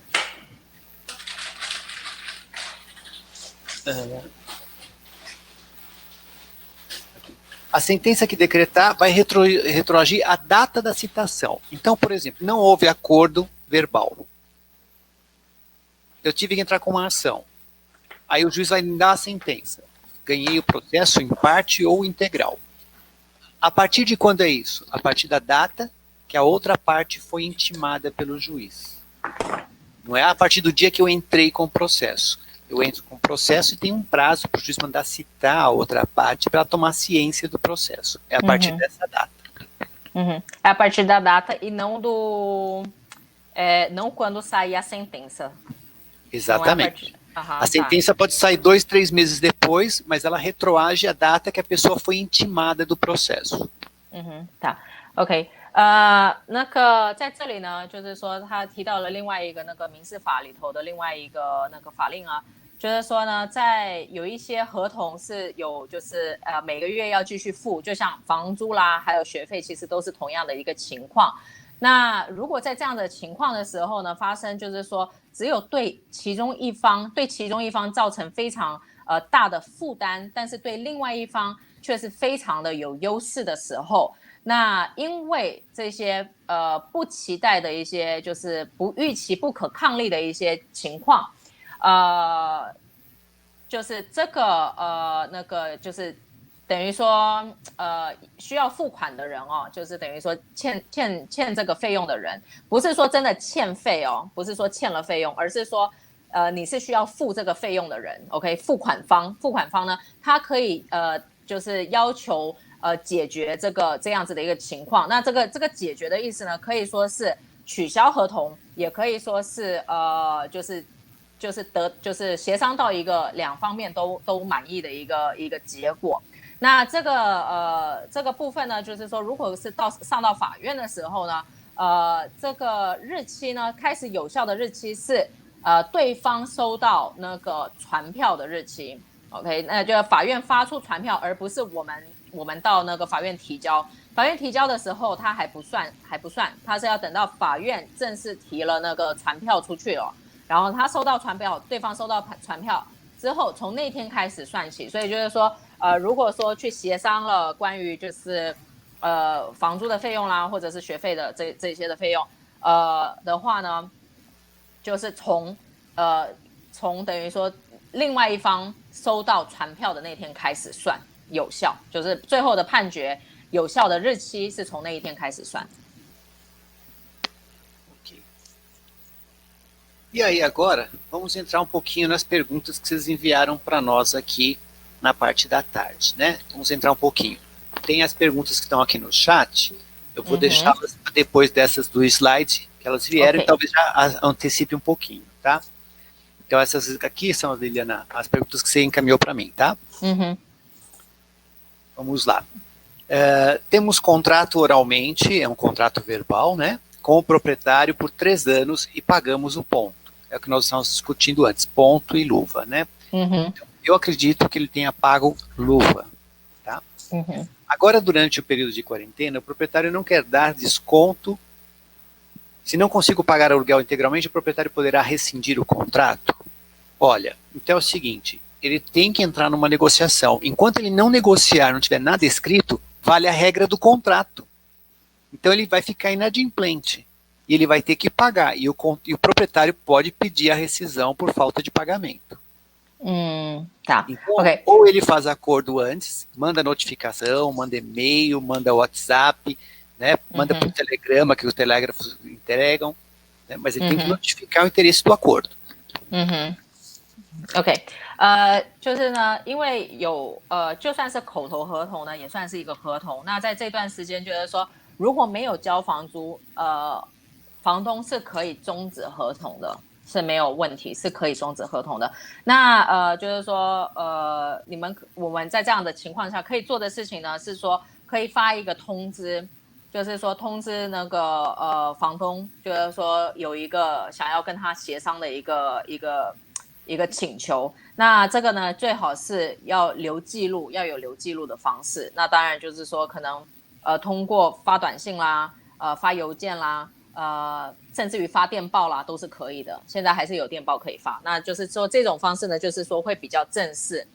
a sentença que decretar vai retroagir a data da citação. Então, por exemplo, não houve acordo verbal. Eu tive que entrar com uma ação. Aí o juiz vai me dar a sentença. Ganhei o processo em parte ou integral. A partir de quando é isso? A partir da data que a outra parte foi intimada pelo juiz. Não é a partir do dia que eu entrei com o processo. Eu entro com o processo e tem um prazo para o juiz mandar citar a outra parte para tomar ciência do processo. É a partir dessa data. É a partir da data e não não quando sair a sentença. Exatamente. A sentença pode sair 2, 3 meses depois, mas ela retroage a data que a pessoa foi intimada do processo. tá ，OK。那个在这里呢，就是说他提到了另外一个那个民事法里头的另外一个那个法令啊，就是说呢，在有一些合同是有就是每个月要继续付，就像房租啦，还有学费，其实都是同样的一个情况。那如果在这样的情况的时候呢，发生就是说只有对其中一方造成非常大的负担，但是对另外一方却是非常的有优势的时候。那因为这些不期待的一些就是不预期不可抗力的一些情况，就是这个那个就是等于说需要付款的人哦，就是等于说欠这个费用的人，不是说真的欠费哦，不是说欠了费用，而是说你是需要付这个费用的人 ，OK？ 付款方呢，他可以就是要求。解决这样子的一个情况，那这个解决的意思呢，可以说是取消合同，也可以说是就是协商到一个两方面都满意的一个结果。那这个部分呢，就是说，如果是上到法院的时候呢，这个日期呢，开始有效的日期是对方收到那个传票的日期。OK， 那就法院发出传票，而不是我们到那个法院提交。法院提交的时候，它还不算，它是要等到法院正式提了那个传票出去了，然后他收到传票，对方收到传票之后，从那天开始算起。所以就是说，如果说去协商了关于就是房租的费用啦，或者是学费的这些的费用，的话呢，就是从等于说另外一方收到传票的那天开始算有效，就是最后的判决有效的日期是从那一天开始算。Ok. E aí agora, vamos entrar um pouquinho nas perguntas que vocês enviaram para nós aqui na parte da tarde, né? Vamos entrar um pouquinho. Tem as perguntas que estão aqui no chat, eu vou deixá-las depois dessas do slide, que elas vieram, e talvez já antecipe um pouquinho, tá? Então essas aqui são, Liliana, as perguntas que você encaminhou para mim, tá? Vamos lá. Temos contrato oralmente, é um contrato verbal, né? Com o proprietário por 3 anos e pagamos o ponto. É o que nós estávamos discutindo antes, ponto e luva, né? Então, eu acredito que ele tenha pago luva, tá? Agora, durante o período de quarentena, o proprietário não quer dar desconto. Se não consigo pagar aluguel integralmente, o proprietário poderá rescindir o contrato? Olha, então é o seguinte, ele tem que entrar numa negociação. Enquanto ele não negociar, não tiver nada escrito, vale a regra do contrato. Então ele vai ficar inadimplente e ele vai ter que pagar. E o proprietário pode pedir a rescisão por falta de pagamento. Tá. Então, ou ele faz acordo antes, manda notificação, manda e-mail, manda WhatsApp, né? Manda por telegrama, que os telégrafos entregam, né? Mas ele tem que notificar o interesse do acordo. OK， 就是呢，因为有就算是口头合同呢，也算是一个合同。那在这段时间，就是说，如果没有交房租，房东是可以终止合同的，是没有问题，是可以终止合同的。那就是说，我们在这样的情况下可以做的事情呢，是说可以发一个通知。就是说通知那个房东，就是说有一个想要跟他协商的一个请求。那这个呢，最好是要留记录，要有留记录的方式。那当然就是说可能通过发短信啦，发邮件啦，甚至于发电报啦都是可以的。现在还是有电报可以发。那就是说这种方式呢，就是说会比较正式。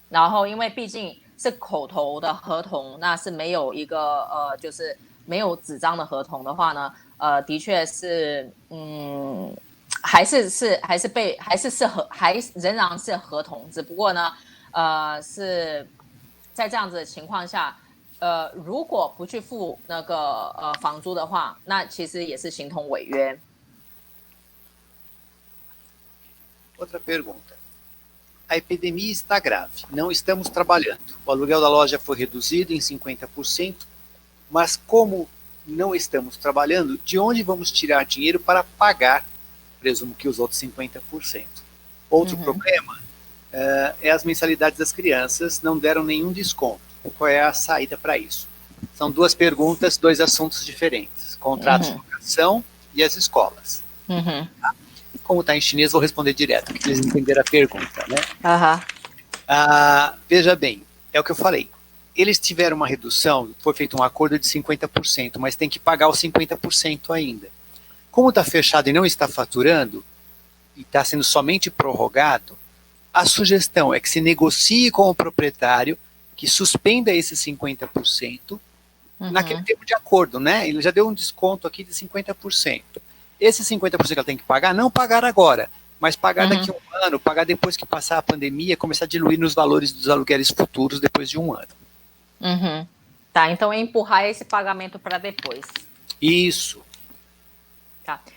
然后因为毕竟是口头的合同，那是没有一个就是没有纸张的合同的话呢，的确是，还仍然是合同，只不过呢，是在这样子的情况下，如果不去付那个房租的话，那其实也是形同违约。Outra pergunta. A epidemia está grave, não estamos trabalhando. O aluguel da loja foi reduzido em 50%, mas como não estamos trabalhando, de onde vamos tirar dinheiro para pagar, presumo que os outros 50%? Outro problema é as mensalidades das crianças, não deram nenhum desconto. Qual é a saída para isso? São duas perguntas, dois assuntos diferentes. Contratos de locação e as escolas. Tá? Como está em chinês, vou responder direto, porque eles entenderam a pergunta, né? Veja bem, é o que eu falei. Eles tiveram uma redução, foi feito um acordo de 50%, mas tem que pagar os 50% ainda. Como está fechado e não está faturando, e está sendo somente prorrogado, a sugestão é que se negocie com o proprietário que suspenda esses 50% naquele tempo de acordo, né? Ele já deu um desconto aqui de 50%. Esse 50% que ela tem que pagar, não pagar agora, mas pagar daqui a um ano, pagar depois que passar a pandemia, começar a diluir nos valores dos aluguéis futuros depois de um ano. Tá, então é empurrar esse pagamento para depois. Isso.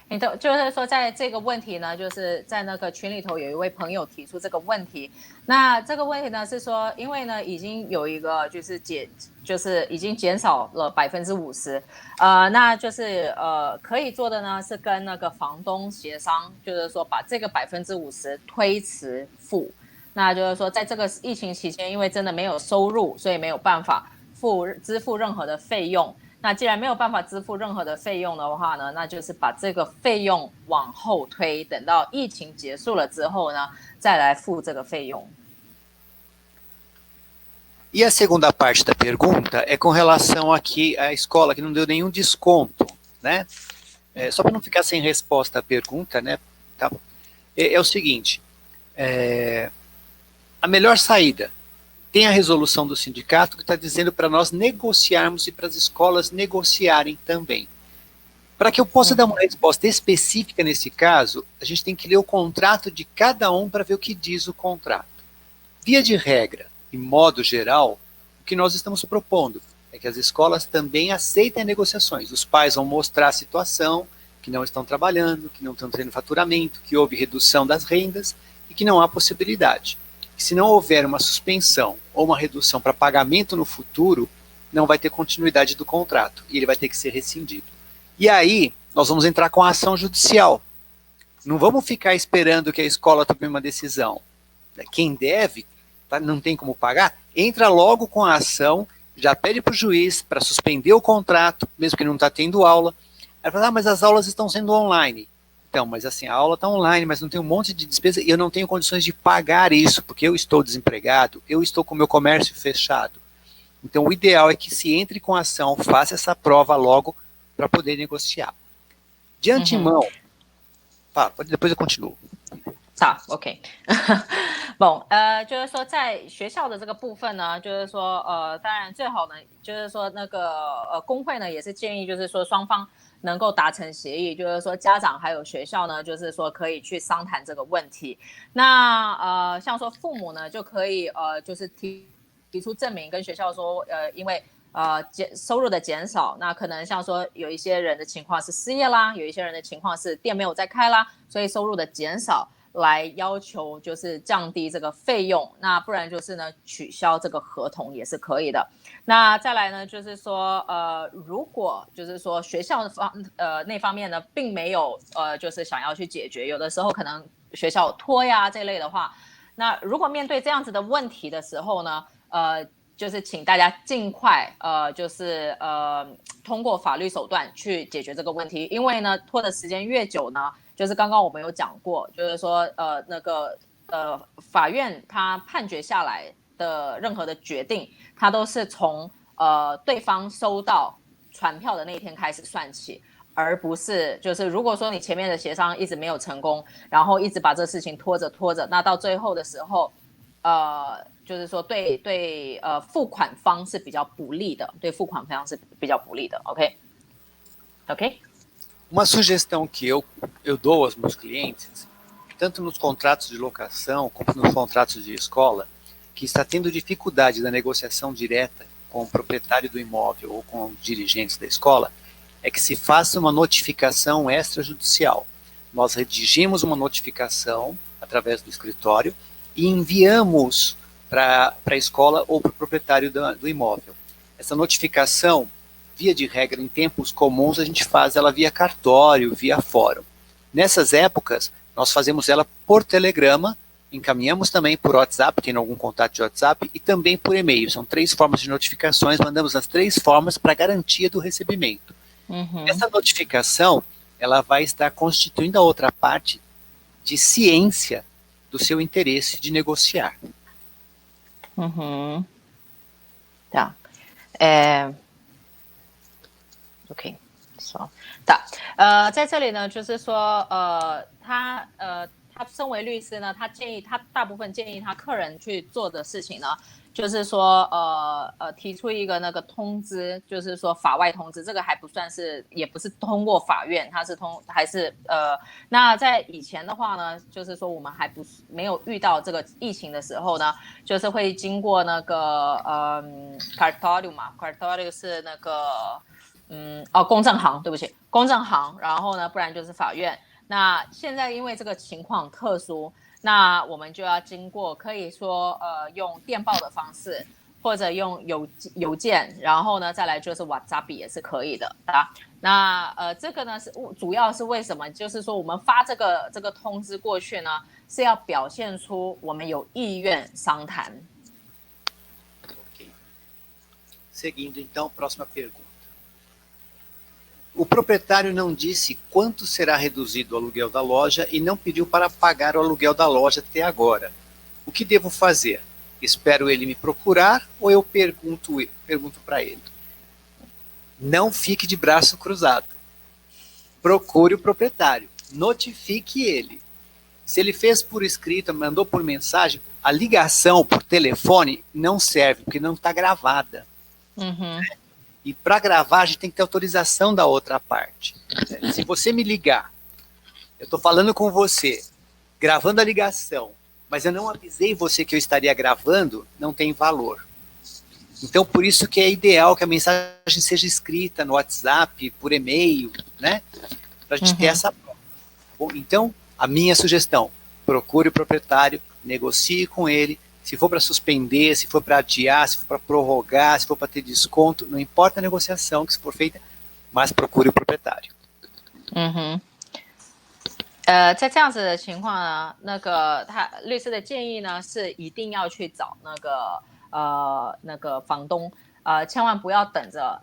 então就是说在这个问题呢，就是在那个群里头有一位朋友提出这个问题，那这个问题呢是说，因为呢已经有一个就是已经减少了50%，那就是可以做的呢是跟那个房东协商，就是说把这个50%推迟付，那就是说在这个疫情期间，因为真的没有收入，所以没有办法支付任何的费用。那既然没有办法支付任何的费用的话呢，那就是把这个费用往后推，等到疫情结束了之后呢，再来付这个费用。E a segunda parte da pergunta é com relação aqui à escola que não deu nenhum desconto, né? Só para não ficar sem resposta à pergunta, né? Tá? É o seguinte, a melhor saída tem a resolução do sindicato que está dizendo para nós negociarmos e para as escolas negociarem também. Para que eu possa dar uma resposta específica nesse caso, a gente tem que ler o contrato de cada um para ver o que diz o contrato. Via de regra, em modo geral, o que nós estamos propondo é que as escolas também aceitem negociações. Os pais vão mostrar a situação, que não estão trabalhando, que não estão tendo faturamento, que houve redução das rendas e que não há possibilidade. Se não houver uma suspensão ou uma redução para pagamento no futuro, não vai ter continuidade do contrato e ele vai ter que ser rescindido. E aí, nós vamos entrar com a ação judicial. Não vamos ficar esperando que a escola tome uma decisão. Quem deve, não tem como pagar, entra logo com a ação, já pede para o juiz para suspender o contrato, mesmo que não está tendo aula. Aí fala, mas as aulas estão sendo online. Então, mas assim, a aula está online, mas não tem um monte de despesa e eu não tenho condições de pagar isso, porque eu estou desempregado, eu estou com o meu comércio fechado. Então, o ideal é que se entre com a ação, faça essa prova logo para poder negociar. De antemão, depois eu continuo. tá ，OK bon，就是说在学校的这个部分呢，就是说当然最好呢，就是说那个工会呢也是建议，就是说双方能够达成协议，就是说家长还有学校呢，就是说可以去商谈这个问题。那像说父母呢，就可以就是提出证明跟学校说，因为收入的减少，那可能像说有一些人的情况是失业啦，有一些人的情况是店没有在开啦，所以收入的减少来要求就是降低这个费用，那不然就是呢取消这个合同也是可以的。那再来呢就是说如果就是说学校那方面呢并没有就是想要去解决，有的时候可能学校拖呀这类的话，那如果面对这样子的问题的时候呢就是请大家尽快就是通过法律手段去解决这个问题，因为呢拖的时间越久呢，就是刚刚我们有讲过，就是说那个法院他判决下来的任何的决定，他都是从对方收到传票的那一天开始算起，而不是就是如果说你前面的协商一直没有成功，然后一直把这事情拖着，那到最后的时候就是说对付款方是比较不利的，对付款方是比较不利的 ，OK？ Uma sugestão que eu dou aos meus clientes, tanto nos contratos de locação como nos contratos de escola, que está tendo dificuldade da negociação direta com o proprietário do imóvel ou com os dirigentes da escola, é que se faça uma notificação extrajudicial. Nós redigimos uma notificação através do escritório e enviamos para a escola ou para o proprietário do imóvel. Essa notificação, via de regra, em tempos comuns, a gente faz ela via cartório, via fórum. Nessas épocas, nós fazemos ela por telegrama, encaminhamos também por WhatsApp, tendo algum contato de WhatsApp, e também por e-mail. São 3 formas de notificações, mandamos as 3 formas para garantia do recebimento. Essa notificação, ela vai estar constituindo a outra parte de ciência do seu interesse de negociar. Tá. OK， 在这里呢，就是说，他身为律师呢，他大部分建议他客人去做的事情呢，就是说，提出一个那个通知，就是说法外通知，这个还不算是，也不是通过法院，它是还是那在以前的话呢，就是说我们还没有遇到这个疫情的时候呢，就是会经过那个cartório 嘛 ，cartório 是那个公证行，对不起，公证行，然后呢，不然就是法院。那现在因为这个情况特殊，那我们就要经过，可以说用电报的方式，或者用邮件，然后呢再来就是 WhatsApp 也是可以的啊。那这个呢是主要是为什么？就是说我们发这个通知过去呢，是要表现出我们有意愿商谈。OK. Seguindo então, próxima pergunta. O proprietário não disse quanto será reduzido o aluguel da loja e não pediu para pagar o aluguel da loja até agora. O que devo fazer? Espero ele me procurar ou eu pergunto para ele? Não fique de braço cruzado. Procure o proprietário. Notifique ele. Se ele fez por escrito, mandou por mensagem, a ligação por telefone não serve, porque não está gravada. E para gravar, a gente tem que ter autorização da outra parte. Se você me ligar, eu estou falando com você, gravando a ligação, mas eu não avisei você que eu estaria gravando, não tem valor. Então, por isso que é ideal que a mensagem seja escrita no WhatsApp, por e-mail, né? Para a gente ter essa prova. Tá bom? Então, a minha sugestão, procure o proprietário, negocie com ele. Se for para suspender, se for para adiar, se for para prorrogar, se for para ter desconto, não importa a negociação que se for feita, mas procure o proprietário. 在这样子的情况呢，那个律师的建议呢是一定要去找那个房东，千万不要等着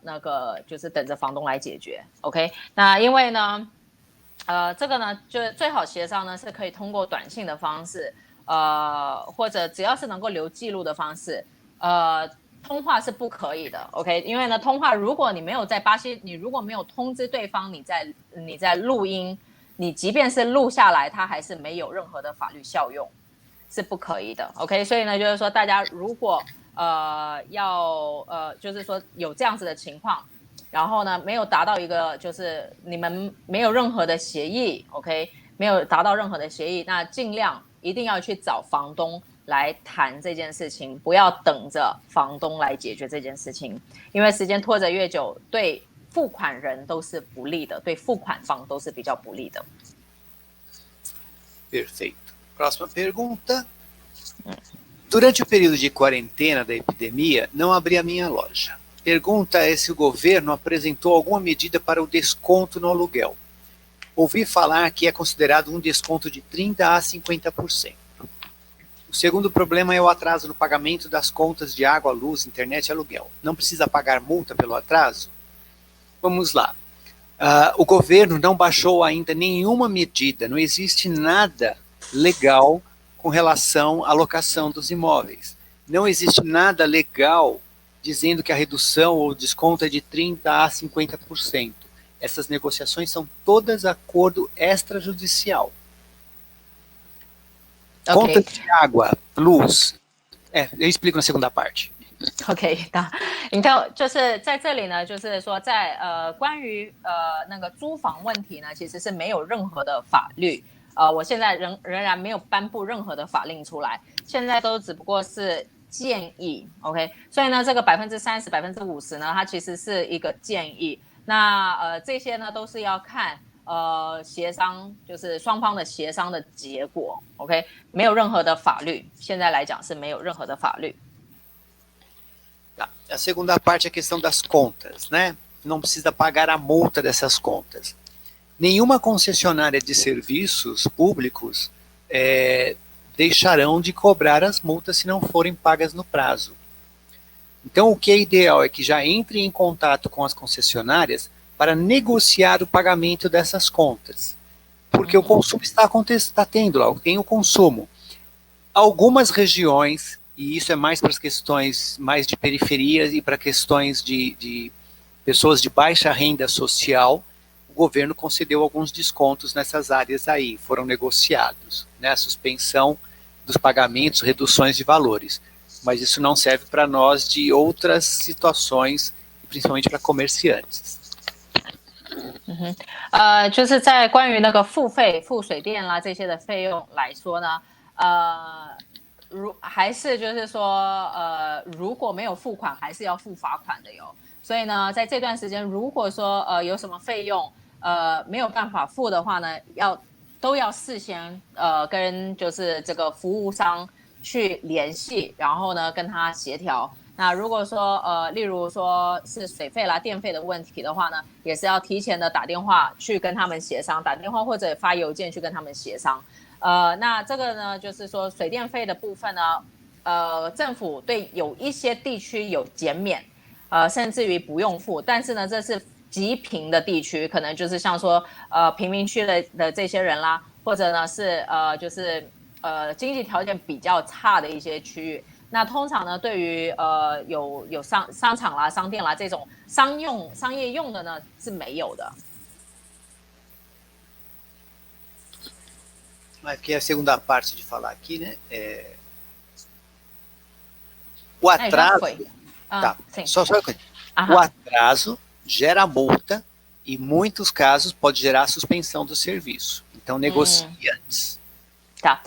就是等着房东来解决 ，OK？ 那因为呢，这个呢就最好协商呢是可以通过短信的方式。或者只要是能够留记录的方式，通话是不可以的 ，OK？ 因为呢，通话如果你没有在巴西，你如果没有通知对方你在录音，你即便是录下来，它还是没有任何的法律效用，是不可以的 ，OK？ 所以呢，就是说大家如果就是说有这样子的情况，然后呢没有达到一个就是你们没有任何的协议 ，OK？ 没有达到任何的协议，那尽量。一定要去找房东来谈这件事情，不要等着房东来解决这件事情，因为时间拖着越久，对付款人都是不利的，对付款方都是比较不利的。Perfeito. Próxima pergunta. Durante o período de quarentena da epidemia, não abri a minha loja. Pergunta é se o governo apresentou alguma medida para o desconto no aluguel. Ouvi falar que é considerado um desconto de 30% a 50%. O segundo problema é o atraso no pagamento das contas de água, luz, internet e aluguel. Não precisa pagar multa pelo atraso? Vamos lá. O governo não baixou ainda nenhuma medida, não existe nada legal com relação à locação dos imóveis. Não existe nada legal dizendo que a redução ou desconto é de 30% a 50%. Essas negociações são todas acordo extrajudicial. Okay. Conta de água, luz. Eu explico na segunda parte. OK， então 就是在这里呢，就是说在关于那个租房问题呢，其实是没有任何的法律，我现在仍然没有颁布任何的法令出来，现在都只不过是建议 ，OK， 所以呢，这个30%、50%呢，它其实是一个建议。那这些呢都是要看协商，就是双方的协商的结果 ，OK， 没有任何的法律，现在来讲是没有任何的法律。Tá. A segunda parte é a questão das contas, né? Não precisa pagar a multa dessas contas. Nenhuma concessionária de serviços públicos deixarão de cobrar as multas se não forem pagas no prazo. Então, o que é ideal é que já entre em contato com as concessionárias para negociar o pagamento dessas contas. Porque o consumo está tendo lá, tem o consumo. Algumas regiões, e isso é mais para as questões mais de periferias e para questões de pessoas de baixa renda social, o governo concedeu alguns descontos nessas áreas aí, foram negociados, né? A suspensão dos pagamentos, reduções de valores. Mas isso não serve para nós de outras situações, principalmente para comerciantes. 就是在关于那个付水电啦这些的费用来说呢，还是就是说，如果没有付款，还是要付罚款的哟。所以呢，在这段时间，如果说有什么费用没有办法付的话呢，都要事先跟就是这个服务商去联系，然后呢跟他协调。那如果说例如说是水费啦、电费的问题的话呢，也是要提前的打电话去跟他们协商，打电话或者发邮件去跟他们协商。那这个呢，就是说水电费的部分呢，政府对有一些地区有减免，甚至于不用付，但是呢，这是极贫的地区，可能就是像说贫民区的这些人啦，或者呢是就是经济条件比较差的一些区域。那通常呢，对于有商场啦、商店啦这种商业用的呢是没有的。Aqui é a segunda parte de falar aqui, né? O atraso. Tá, só uma coisa. O atraso gera multa e, em muitos casos, pode gerar suspensão do serviço. Então, negocie antes. tá，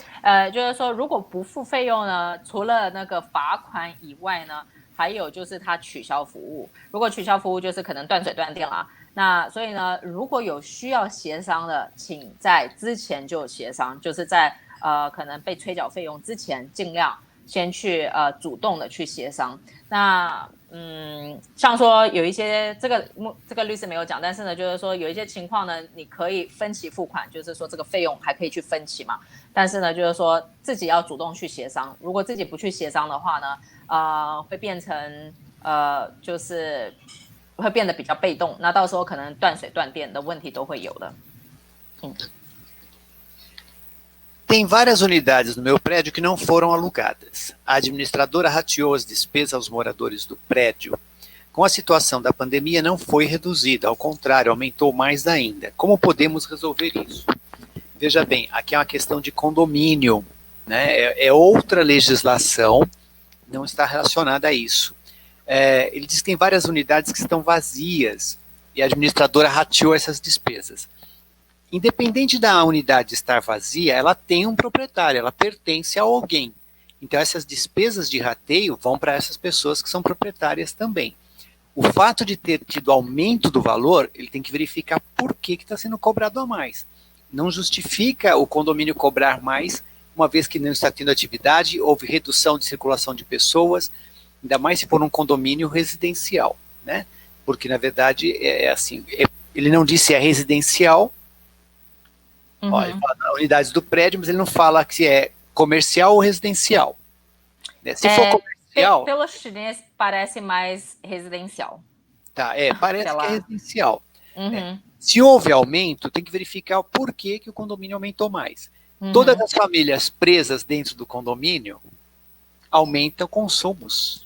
就是说，如果不付费用呢，除了那个罚款以外呢，还有就是他取消服务。如果取消服务，就是可能断水断电啦。那所以呢，如果有需要协商的，请在之前就协商，就是在可能被催缴费用之前，尽量先去主动的去协商。那像说有一些这个律师没有讲，但是呢，就是说有一些情况呢，你可以分期付款，就是说这个费用还可以去分期嘛。但是呢，就是说自己要主动去协商。如果自己不去协商的话呢，会变成就是会变得比较被动，那到时候可能断水断电的问题都会有的。Tem várias unidades no meu prédio que não foram alugadas. A administradora rateou as despesas aos moradores do prédio. Com a situação da pandemia, não foi reduzida, ao contrário, aumentou mais ainda. Como podemos resolver isso? Veja bem, aqui é uma questão de condomínio, né? É outra legislação, não está relacionada a isso. Ele diz que tem várias unidades que estão vazias e a administradora rateou essas despesas. Independente da unidade estar vazia, ela tem um proprietário, ela pertence a alguém. Então essas despesas de rateio vão para essas pessoas que são proprietárias também. O fato de ter tido aumento do valor, ele tem que verificar por que está sendo cobrado a mais. Não justifica o condomínio cobrar mais, uma vez que não está tendo atividade, houve redução de circulação de pessoas, ainda mais se for um condomínio residencial, né? Porque na verdade é assim, ele não disse se é residencial. Ó, ele fala unidades do prédio, mas ele não fala se é comercial ou residencial. Se for comercial... Pelo chinês parece mais residencial. Tá, parece que é residencial. Se houve aumento, tem que verificar o porquê que o condomínio aumentou mais. Todas as famílias presas dentro do condomínio aumentam consumos.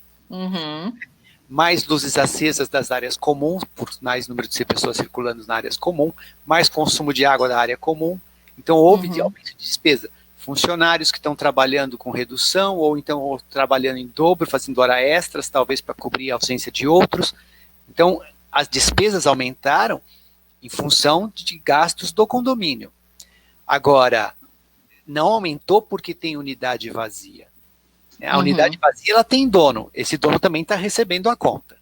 Mais luzes acesas das áreas comuns, por mais número de pessoas circulando nas áreas comuns, mais consumo de água da área comum. Então, houve aumento de despesa. Funcionários que estão trabalhando com redução, ou então trabalhando em dobro, fazendo hora extras, talvez para cobrir a ausência de outros. Então, as despesas aumentaram em função de gastos do condomínio. Agora, não aumentou porque tem unidade vazia. A unidade vazia, ela tem dono. Esse dono também está recebendo a conta.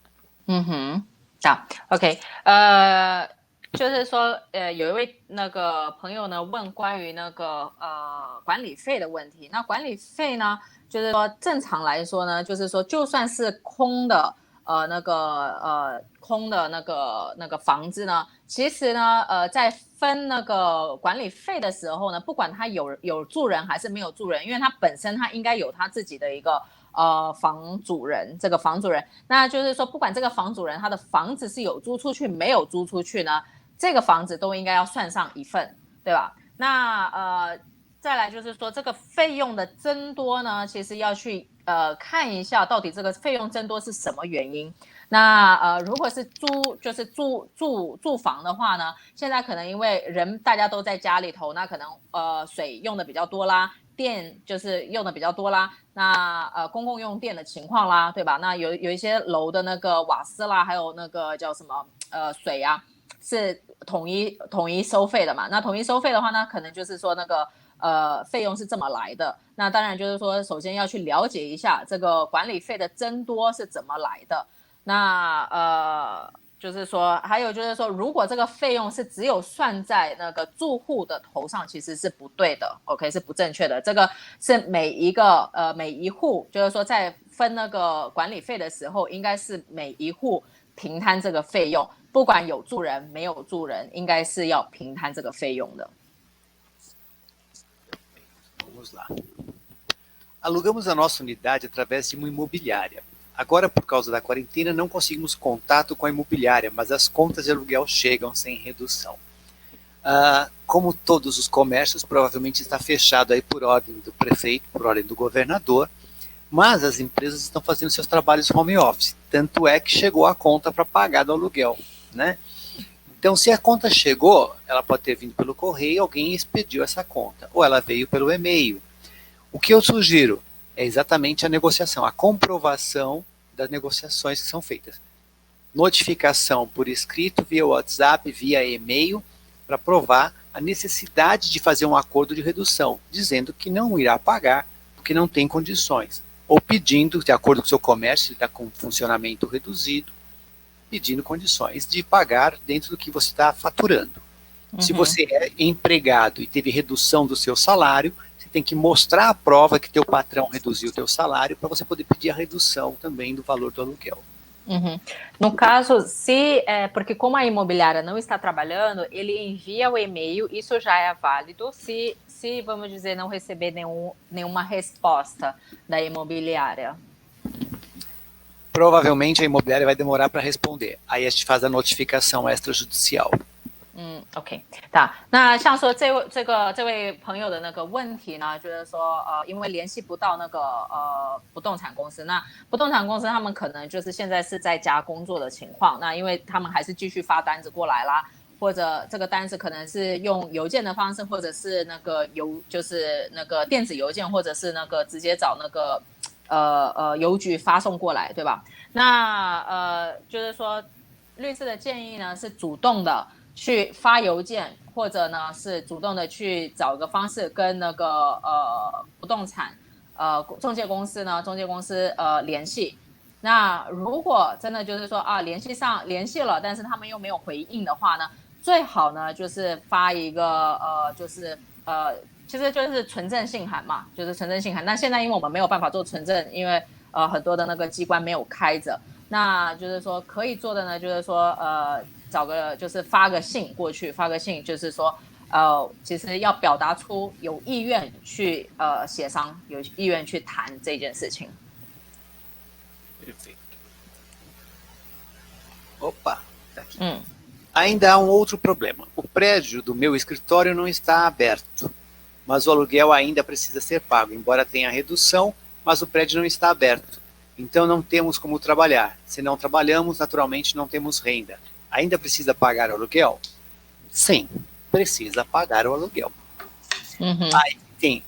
Tá, ok. 就是说，有一位那个朋友呢问关于那个管理费的问题。那管理费呢，就是说正常来说呢，就是说就算是空的空的那个房子呢，其实呢在分那个管理费的时候呢，不管他有住人还是没有住人，因为他本身他应该有他自己的一个房主人，这个房主人，那就是说不管这个房主人他的房子是有租出去没有租出去呢。这个房子都应该要算上一份，对吧？那再来就是说这个费用的增多呢，其实要去看一下到底这个费用增多是什么原因。那如果是就是住房的话呢，现在可能因为人大家都在家里头，那可能水用的比较多啦，电就是用的比较多啦，那公共用电的情况啦，对吧？那有一些楼的那个瓦斯啦，还有那个叫什么水啊，是统一收费的嘛？那统一收费的话呢，可能就是说那个费用是这么来的。那当然就是说，首先要去了解一下这个管理费的增多是怎么来的。那就是说，还有就是说，如果这个费用是只有算在那个住户的头上，其实是不对的 ，OK 是不正确的。这个是每一户，就是说在分那个管理费的时候，应该是每一户平摊这个费用，不管有住人没有住人，应该是要平摊这个费用的。Vamos lá. Alugamos a nossa unidade através de uma imobiliária. Agora, por causa da quarentena, não conseguimos contato com a imobiliária, mas as contas de aluguel chegam sem redução. Como todos os comércios, provavelmente está fechado aí por ordem do prefeito, por ordem do governador, mas as empresas estão fazendo seus trabalhos home office. Tanto é que chegou a conta para pagar do aluguel, né? Então, se a conta chegou, ela pode ter vindo pelo correio, alguém expediu essa conta, ou ela veio pelo e-mail. O que eu sugiro é exatamente a negociação, a comprovação das negociações que são feitas. Notificação por escrito, via WhatsApp, via e-mail, para provar a necessidade de fazer um acordo de redução, dizendo que não irá pagar porque não tem condições, ou pedindo, de acordo com o seu comércio, ele está com funcionamento reduzido, pedindo condições de pagar dentro do que você está faturando. Se você é empregado e teve redução do seu salário, você tem que mostrar a prova que teu patrão reduziu o teu salário para você poder pedir a redução também do valor do aluguel. No caso, porque como a imobiliária não está trabalhando, ele envia o e-mail, isso já é válido, se vamos dizer, não receber nenhuma resposta da imobiliária. Provavelmente a imobiliária vai demorar para responder. Aí a gente faz a notificação extrajudicial. OK， 那像说这位朋友的那个问题呢，就是说因为联系不到那个不动产公司，那不动产公司他们可能就是现在是在家工作的情况，那因为他们还是继续发单子过来啦，或者这个单子可能是用邮件的方式，或者是那个就是那个电子邮件，或者是那个直接找那个邮局发送过来，对吧？那就是说律师的建议呢是主动的去发邮件，或者呢是主动的去找个方式跟那个不动产中介公司联系。那如果真的就是说联系了，但是他们又没有回应的话呢，最好呢就是发一个其实就是存证信函嘛，就是存证信函。那现在因为我们没有办法做存证，因为很多的那个机关没有开着，那就是说可以做的呢，就是说找个就是发个信过去，发个信就是说其实要表达出有意愿去协商，有意愿去谈这件事情。Perfeito. Opa, tá aqui. Ainda há um outro problema. O prédio do meu escritório não está aberto, mas o aluguel ainda precisa ser pago, embora tenha redução, mas o prédio não está aberto. Então não temos como trabalhar. Se não trabalhamos, naturalmente não temos renda. Ainda precisa pagar o aluguel? Sim, precisa pagar o aluguel. Aí tem,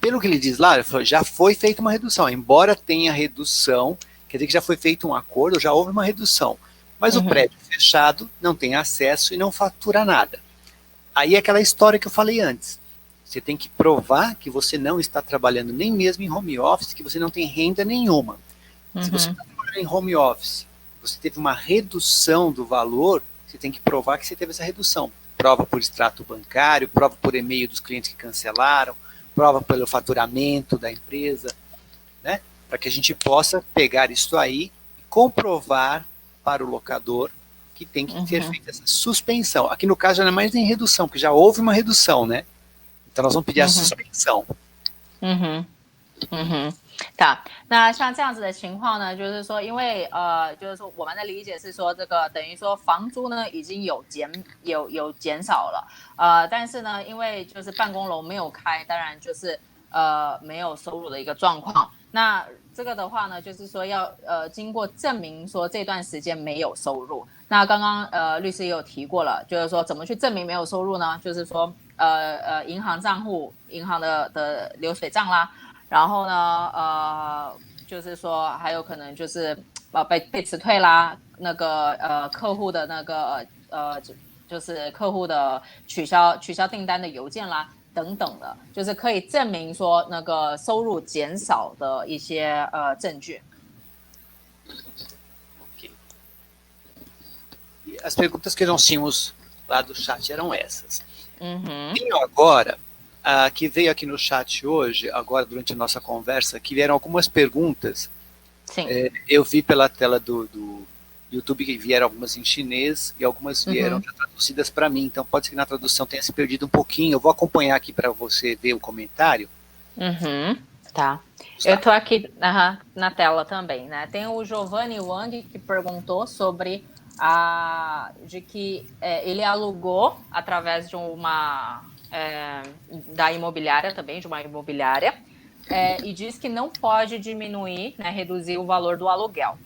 pelo que ele diz lá, ele falou, já foi feita uma redução, embora tenha redução, quer dizer que já foi feito um acordo, já houve uma redução. Mas o prédio fechado não tem acesso e não fatura nada. Aí é aquela história que eu falei antes. Você tem que provar que você não está trabalhando nem mesmo em home office, que você não tem renda nenhuma. Se você está trabalhando em home office, você teve uma redução do valor, Você tem que provar que você teve essa redução. Prova por extrato bancário, prova por e-mail dos clientes que cancelaram, prova pelo faturamento da empresa, né? Para que a gente possa pegar isso aí e comprovar para o locador que tem que ter feito essa suspensão. Aqui no caso já não é mais nem redução, porque já houve uma redução, né? Então nós vamos pedir a suspensão. tá，那像这样子的情况呢，就是说，因为就是说我们的理解是说，这个等于说房租呢已经有减少了，但是呢，因为就是办公楼没有开，当然就是没有收入的一个状况。那这个的话呢，就是说要经过证明说这段时间没有收入。那刚刚律师也有提过了，就是说怎么去证明没有收入呢？就是说银行账户、银行的流水账啦。然后呢，就是说还有可能就是被辞退啦，那个客户的那个就是客户的取消订单的邮件啦等等的，就是可以证明说那个收入减少的一些证据。Okay. As perguntas que nós tínhamos lá do chat eram essas. Tenho agora que veio aqui no chat hoje, agora durante a nossa conversa, que vieram algumas perguntas. Sim. Eu vi pela tela do YouTube que vieram algumas em chinês e algumas vieram traduzidas para mim, então pode ser que na tradução tenha se perdido um pouquinho. Eu vou acompanhar aqui para você ver o comentário. Tá. Eu estou aqui na tela também, né? Tem o Giovanni Wang que perguntou sobre de que ele alugou através de uma da imobiliária também, de uma imobiliária, e diz que não pode diminuir, né, reduzir o valor do aluguel.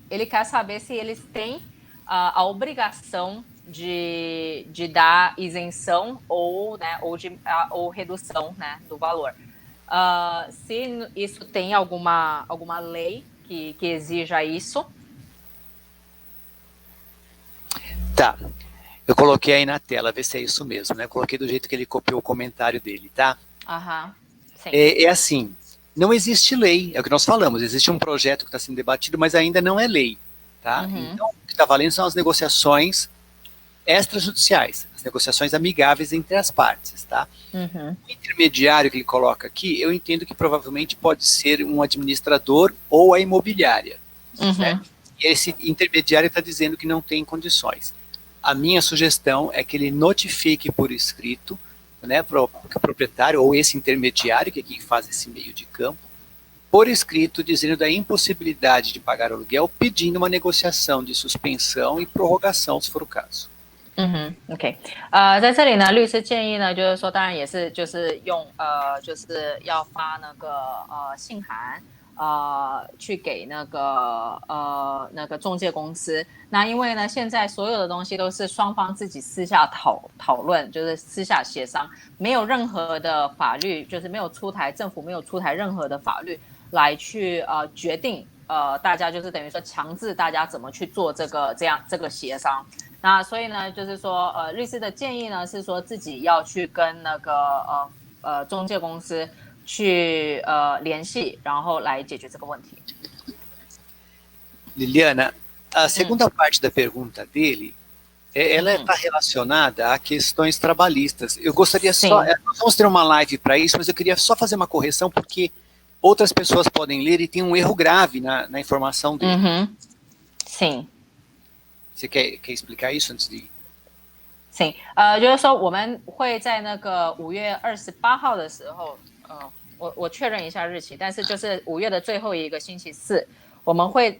Ele quer saber se eles têm a obrigação de dar isenção ou redução, né, do valor. Se isso tem alguma lei que exija isso. Tá. Eu coloquei aí na tela, ver se é isso mesmo, né? Eu coloquei do jeito que ele copiou o comentário dele, tá? Sim. É assim, não existe lei, é o que nós falamos, existe um projeto que está sendo debatido, mas ainda não é lei, tá? Então, o que está valendo são as negociações extrajudiciais, as negociações amigáveis entre as partes, tá? O intermediário que ele coloca aqui, eu entendo que provavelmente pode ser um administrador ou a imobiliária, certo? E esse intermediário está dizendo que não tem condições. A minha sugestão é que ele notifique por escrito, né, para o proprietário ou esse intermediário, que é quem faz esse meio de campo, por escrito, dizendo da impossibilidade de pagar aluguel, pedindo uma negociação de suspensão e prorrogação, se for o caso. OK， 在这里呢，律师建议呢，就是说，当然也是就是用就是要发那个信函。去给那个中介公司。那因为呢，现在所有的东西都是双方自己私下讨论，就是私下协商，没有任何的法律，就是没有出台，政府没有出台任何的法律来去决定大家就是等于说强制大家怎么去做这个协商。那所以呢，就是说律师的建议呢是说自己要去跟那个中介公司。去联系，然后来解决这个问题。Liliana, a segunda parte da pergunta dele, ela está relacionada a questões trabalhistas. Eu gostaria só, nós vamos ter uma live para isso, mas eu queria só fazer uma correção, porque outras pessoas podem ler e tem um erro grave na informação dele. Sim. Você quer explicar isso antes de... 行，就是说我们会在那个5月28号的时候，我确认一下日期，但是就是5月的最后一个星期四，我们会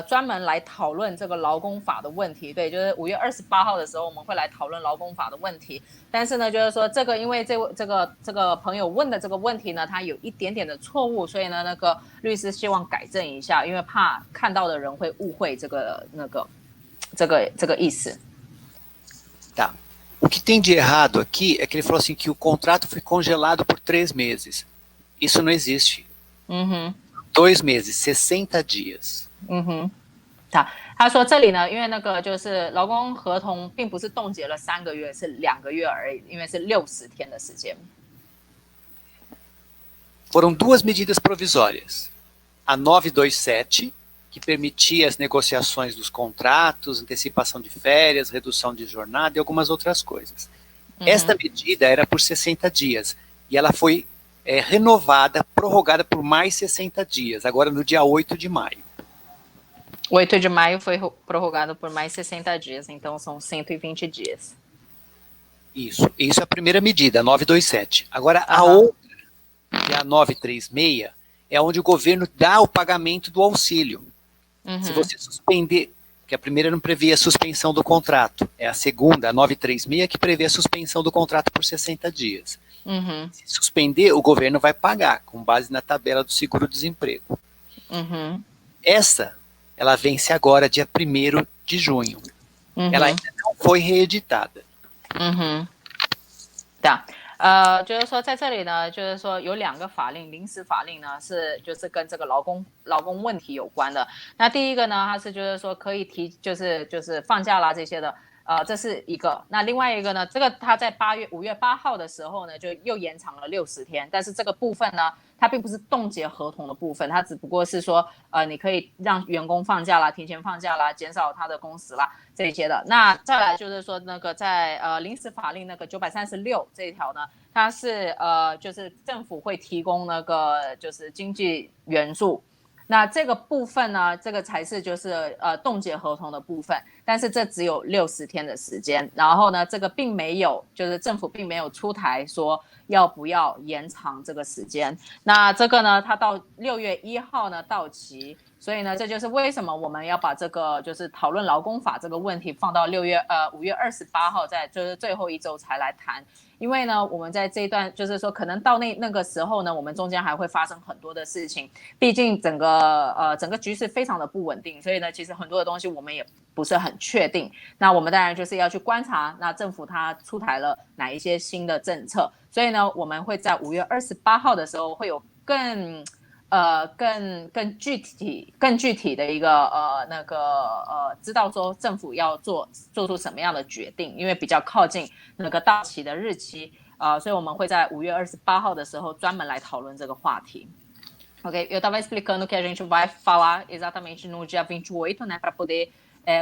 专门来讨论这个劳工法的问题。对，就是5月28号的时候，我们会来讨论劳工法的问题。但是呢，就是说这个因为这个朋友问的这个问题呢，他有一点点的错误，所以呢，那个律师希望改正一下，因为怕看到的人会误会这个意思。Tá. O que tem de errado aqui é que ele falou assim que o contrato foi congelado por 3 meses. Isso não existe. 2 meses, 60 dias. 好，他说这里呢，因为那个就是劳工合同并不是冻结了3个月，是2个月而已，因为是60天的时间。Foram 2 medidas provisórias. A 927 que permitia as negociações dos contratos, antecipação de férias, redução de jornada e algumas outras coisas. Esta medida era por 60 dias e ela foi renovada, prorrogada por mais 60 dias, agora no dia 8 de maio. 8 de maio foi prorrogado por mais 60 dias, então são 120 dias. Isso é a primeira medida, a 927. Agora, a outra, que é a 936, é onde o governo dá o pagamento do auxílio. Se você suspender, porque a primeira não previa a suspensão do contrato, é a segunda, a 936, que prevê a suspensão do contrato por 60 dias. Se suspender, o governo vai pagar, com base na tabela do seguro-desemprego. Ela vence agora, dia 1º de junho. Ela ainda não foi reeditada. 就是说在这里呢，就是说有2个法令，临时法令呢就是跟这个劳工问题有关的。那第一个呢，它是就是说可以就是放假啦这些的，这是一个。那另外一个呢，这个它在5月8号的时候呢，就又延长了60天，但是这个部分呢，它并不是冻结合同的部分，它只不过是说你可以让员工放假啦，提前放假啦，减少他的工时啦这一些的。那再来就是说那个在临时法令那个936这一条呢，它是就是政府会提供那个就是经济援助。那这个部分呢，这个才是就是冻结合同的部分，但是这只有60天的时间。然后呢，这个并没有就是政府并没有出台说要不要延长这个时间。那这个呢，它到6月1号呢到期，所以呢，这就是为什么我们要把这个就是讨论劳工法这个问题放到5月28号，在就是最后一周才来谈。因为呢，我们在这一段就是说，可能到那个时候呢，我们中间还会发生很多的事情。毕竟整个局势非常的不稳定，所以呢，其实很多的东西我们也不是很确定。那我们当然就是要去观察，那政府它出台了哪一些新的政策。所以呢，我们会在5月28号的时候会有更具体的一个知道说政府要做出什么样的决定，因为比较靠近那个到期的日期，所以我们会在5月28号的时候专门来讨论这个话题。Ok, eu estava explicando que a gente vai falar exatamente no dia 28, né, para poder,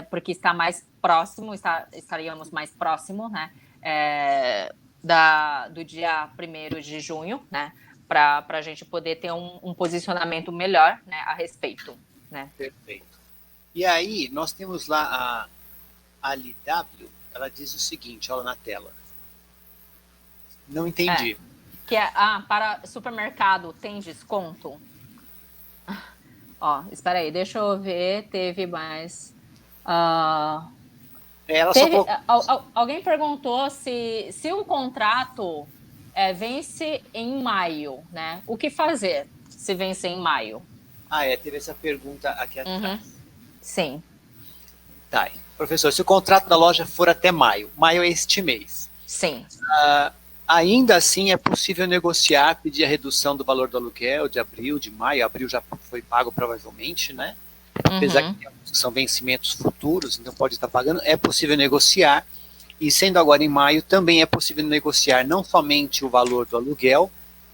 porque está mais próximo, estaríamos mais próximo, né, do dia 1º de junho, né, para a gente poder ter um posicionamento melhor, né, a respeito. Né? Perfeito. E aí, nós temos lá a LW, ela diz o seguinte, olha na tela. Não entendi. Que para supermercado tem desconto? Ó, espera aí, deixa eu ver, teve mais... alguém perguntou se um contrato vence em maio, né? O que fazer se vencer em maio? Teve essa pergunta aqui atrás. Sim. Tá, professor, se o contrato da loja for até maio é este mês. Sim. Ainda assim é possível negociar, pedir a redução do valor do aluguel de abril, de maio. Abril já foi pago provavelmente, né? Apesar que são vencimentos futuros, então pode estar pagando. É possível negociar. E sendo agora em maio, também é possível negociar não somente o valor do aluguel,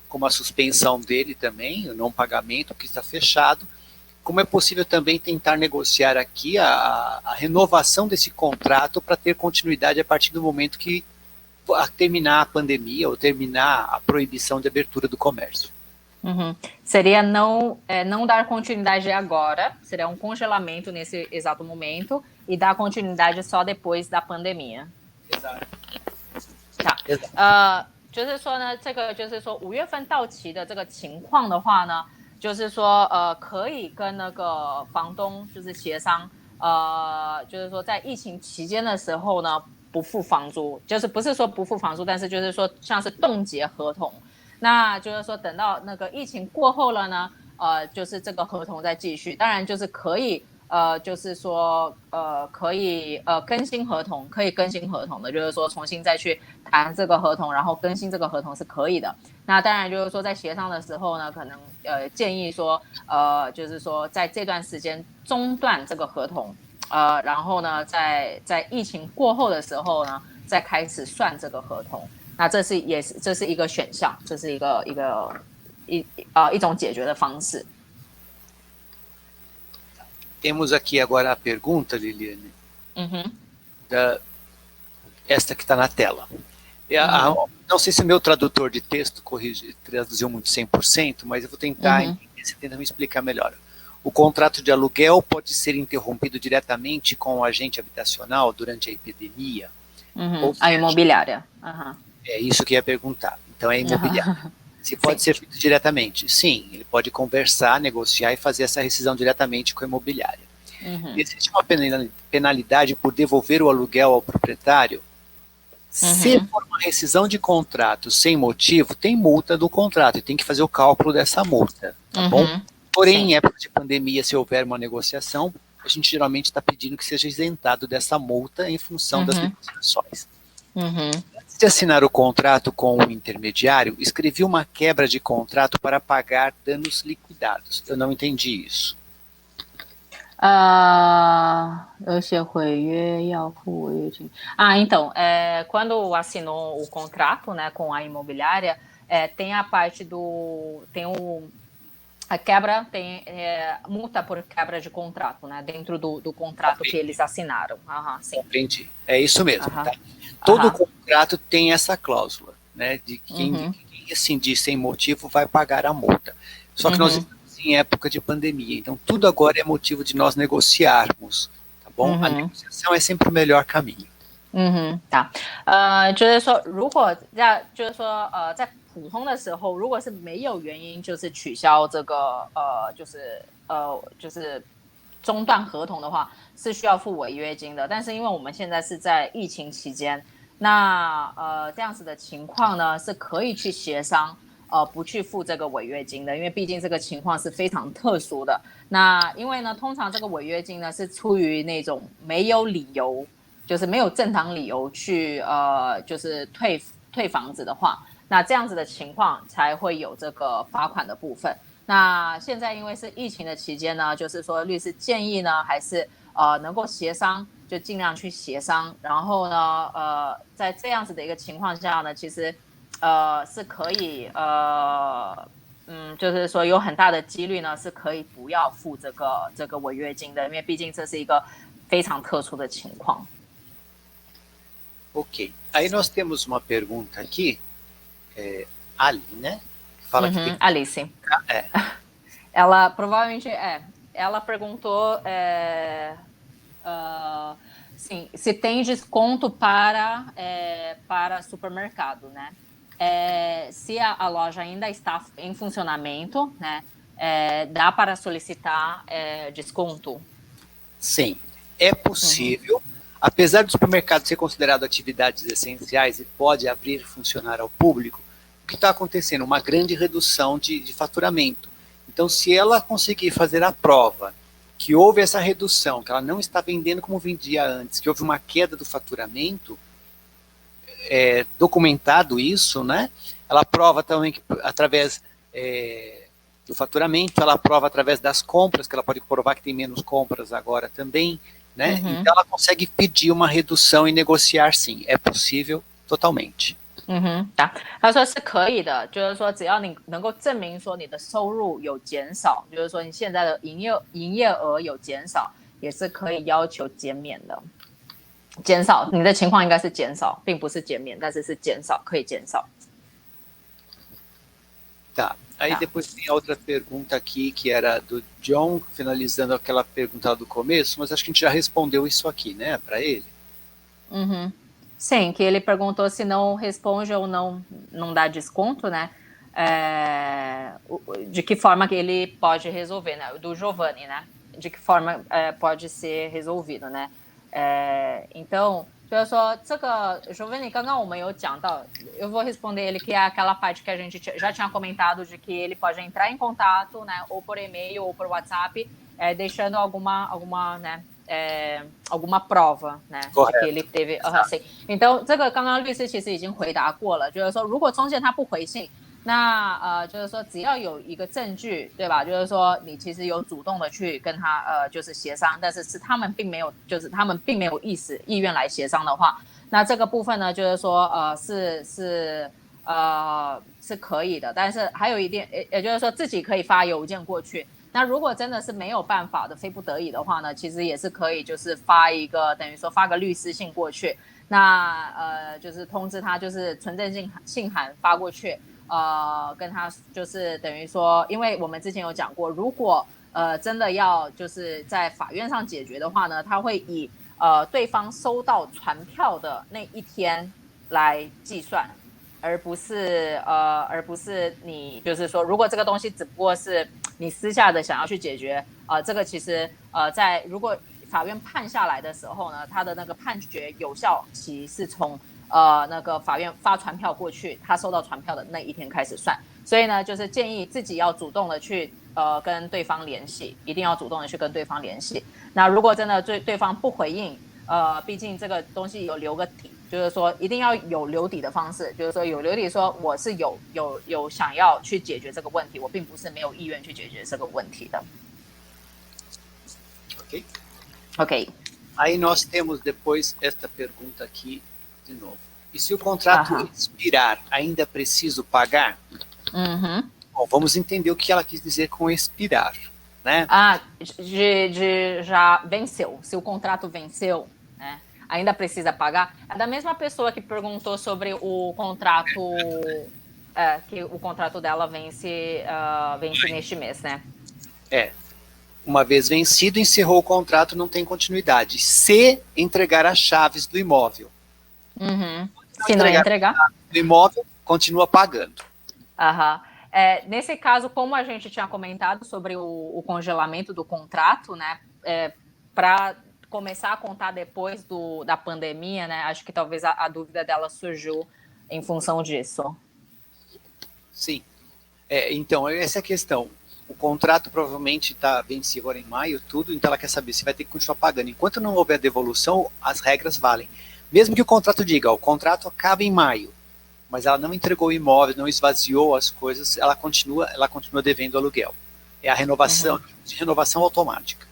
como a suspensão dele também, o não pagamento que está fechado, como é possível também tentar negociar aqui a renovação desse contrato para ter continuidade a partir do momento que terminar a pandemia ou terminar a proibição de abertura do comércio. Seria não dar continuidade agora, seria um congelamento nesse exato momento e dar continuidade só depois da pandemia. 就是说呢，这个就是说5月份到期的这个情况的话呢，就是说可以跟那个房东就是协商，就是说在疫情期间的时候呢不付房租，就是不是说不付房租，但是就是说像是冻结合同，那就是说等到那个疫情过后了呢，就是这个合同再继续，当然就是可以。就是说可以更新合同，可以更新合同的，就是说重新再去谈这个合同，然后更新这个合同是可以的。那当然就是说在协商的时候呢，可能建议说就是说在这段时间中断这个合同，然后呢在疫情过后的时候呢再开始算这个合同。那这是一个选项，这是一种解决的方式。Temos aqui agora a pergunta, Liliane, Uhum. esta que está na tela. Não sei se o meu tradutor de texto traduziu muito 100%, mas eu vou tentar entender, você tenta me explicar melhor. O contrato de aluguel pode ser interrompido diretamente com o agente habitacional durante a epidemia? Ou A imobiliária. é isso que eu ia perguntar. Então é imobiliária. Se pode ser feito diretamente? Sim, ele pode conversar, negociar e fazer essa rescisão diretamente com a imobiliária. Existe uma penalidade por devolver o aluguel ao proprietário? Se for uma rescisão de contrato sem motivo, tem multa do contrato e tem que fazer o cálculo dessa multa, tá bom? Porém, em época de pandemia, se houver uma negociação, a gente geralmente está pedindo que seja isentado dessa multa em função das negociações. Antes de assinar o contrato com o intermediário, escrevi uma quebra de contrato para pagar danos liquidados. Eu não entendi isso. 有些毁约要付违约金。então, quando assinou o contrato, né, com a imobiliária, tem a parte a quebra, tem multa por quebra de contrato, né, dentro do contrato que eles assinaram. Sim. Compreendi. É isso mesmo, tá? Todo contrato tem essa cláusula, né, de que quem rescindir sem motivo vai pagar a multa. Só que nós estamos em época de pandemia, então tudo agora é motivo de nós negociarmos, tá bom? A negociação é sempre o melhor caminho. tá，就是说，如果就是说，在普通的时候，如果是没有原因，就是取消这个就是中断合同的话，是需要付违约金的。但是因为我们现在是在疫情期间，那这样子的情况呢，是可以去协商。不去付这个违约金的，因为毕竟这个情况是非常特殊的。那因为呢，通常这个违约金呢是出于那种没有理由，就是没有正当理由去就是退房子的话，那这样子的情况才会有这个罚款的部分。那现在因为是疫情的期间呢，就是说律师建议呢，还是能够协商，就尽量去协商。然后呢，在这样子的一个情况下呢，其实。是可以就是说有很大的几率呢是可以不要付这个违约金的，因为毕竟这是一个非常特殊的情况。Ok. Aí nós temos uma pergunta aqui, Ali, né? Fala que tem... Alice. Ela provavelmente ela perguntou sim, se tem desconto para supermercado, né? Se a loja ainda está em funcionamento, né, dá para solicitar desconto? Sim, é possível. Apesar do supermercado ser considerado atividades essenciais e pode abrir e funcionar ao público, o que está acontecendo? Uma grande redução de faturamento. Então, se ela conseguir fazer a prova que houve essa redução, que ela não está vendendo como vendia antes, que houve uma queda do faturamento, documentado isso, né? Ela prova também que através do faturamento, ela prova através das compras, que ela pode provar que tem menos compras agora também, né? Então ela consegue pedir uma redução e negociar sim, é possível totalmente. tá，他说是可以的，就是说只要你能够证明说你的收入有减少，就是说你现在的营业额有减少，也是可以要求减免的。减少，你的情况应该是减少，并不是减免，但是是减少，可以减少。Tá. Aí depois tem a outra pergunta aqui, que era do John, finalizando aquela pergunta do começo, mas acho que a gente já respondeu isso aqui, né, para ele. Sim, que ele perguntou se não responde ou não dá desconto, né? De que forma que ele pode resolver, né? Do Giovanni, né? De que forma pode ser resolvido, né? Então, 就是说这个 Giovanni 刚刚我们有讲到，eu vou responder ele que é aquela parte que a gente já tinha comentado de que ele pode entrar em contato, né, ou por e-mail ou por WhatsApp, deixando alguma né, alguma prova, né, de que ele teve então这个刚刚律师其实已经回答过了，就是说如果中介他不回信，那就是说只要有一个证据，对吧？就是说你其实有主动的去跟他就是协商，但是他们并没有，就是他们并没有意愿来协商的话，那这个部分呢，就是说是可以的，但是还有一点，也就是说自己可以发邮件过去。那如果真的是没有办法的，非不得已的话呢，其实也是可以就是发一个等于说发个律师信过去，那就是通知他就是存证信函发过去，跟他就是等于说，因为我们之前有讲过，如果真的要就是在法院上解决的话呢，他会以对方收到传票的那一天来计算，而不是你就是说，如果这个东西只不过是你私下的想要去解决，这个其实在如果法院判下来的时候呢，他的那个判决有效期是从那个法院发传票过去，他收到传票的那一天开始算。所以呢，就是建议自己要主动的去跟对方联系，一定要主动的去跟对方联系。那如果真的对方不回应，毕竟这个东西有留个底，就是说一定要有留底的方式，就是说有留底说我是有想要去解决这个问题，我并不是没有意愿去解决这个问题的。Ok? Ok. Aí nós temos depois esta pergunta aqui de novo. E se o contrato expirar, ainda preciso pagar? Bom, vamos entender o que ela quis dizer com expirar, né? Já venceu. Se o contrato venceu, né? Ainda precisa pagar. É da mesma pessoa que perguntou sobre o contrato, que o contrato dela vence neste mês, né? Uma vez vencido, encerrou o contrato, não tem continuidade. Se entregar as chaves do imóvel. Se não entregar do imóvel, continua pagando. Nesse caso, como a gente tinha comentado sobre o congelamento do contrato, né, para começar a contar depois da pandemia, né, acho que talvez a dúvida dela surgiu em função disso. Sim. Então, essa é a questão. O contrato provavelmente vence agora em maio, tudo, então ela quer saber se vai ter que continuar pagando. Enquanto não houver devolução, as regras valem. Mesmo que o contrato diga, o contrato acaba em maio, mas ela não entregou o imóvel, não esvaziou as coisas, ela continua devendo aluguel. É a renovação, de renovação automática.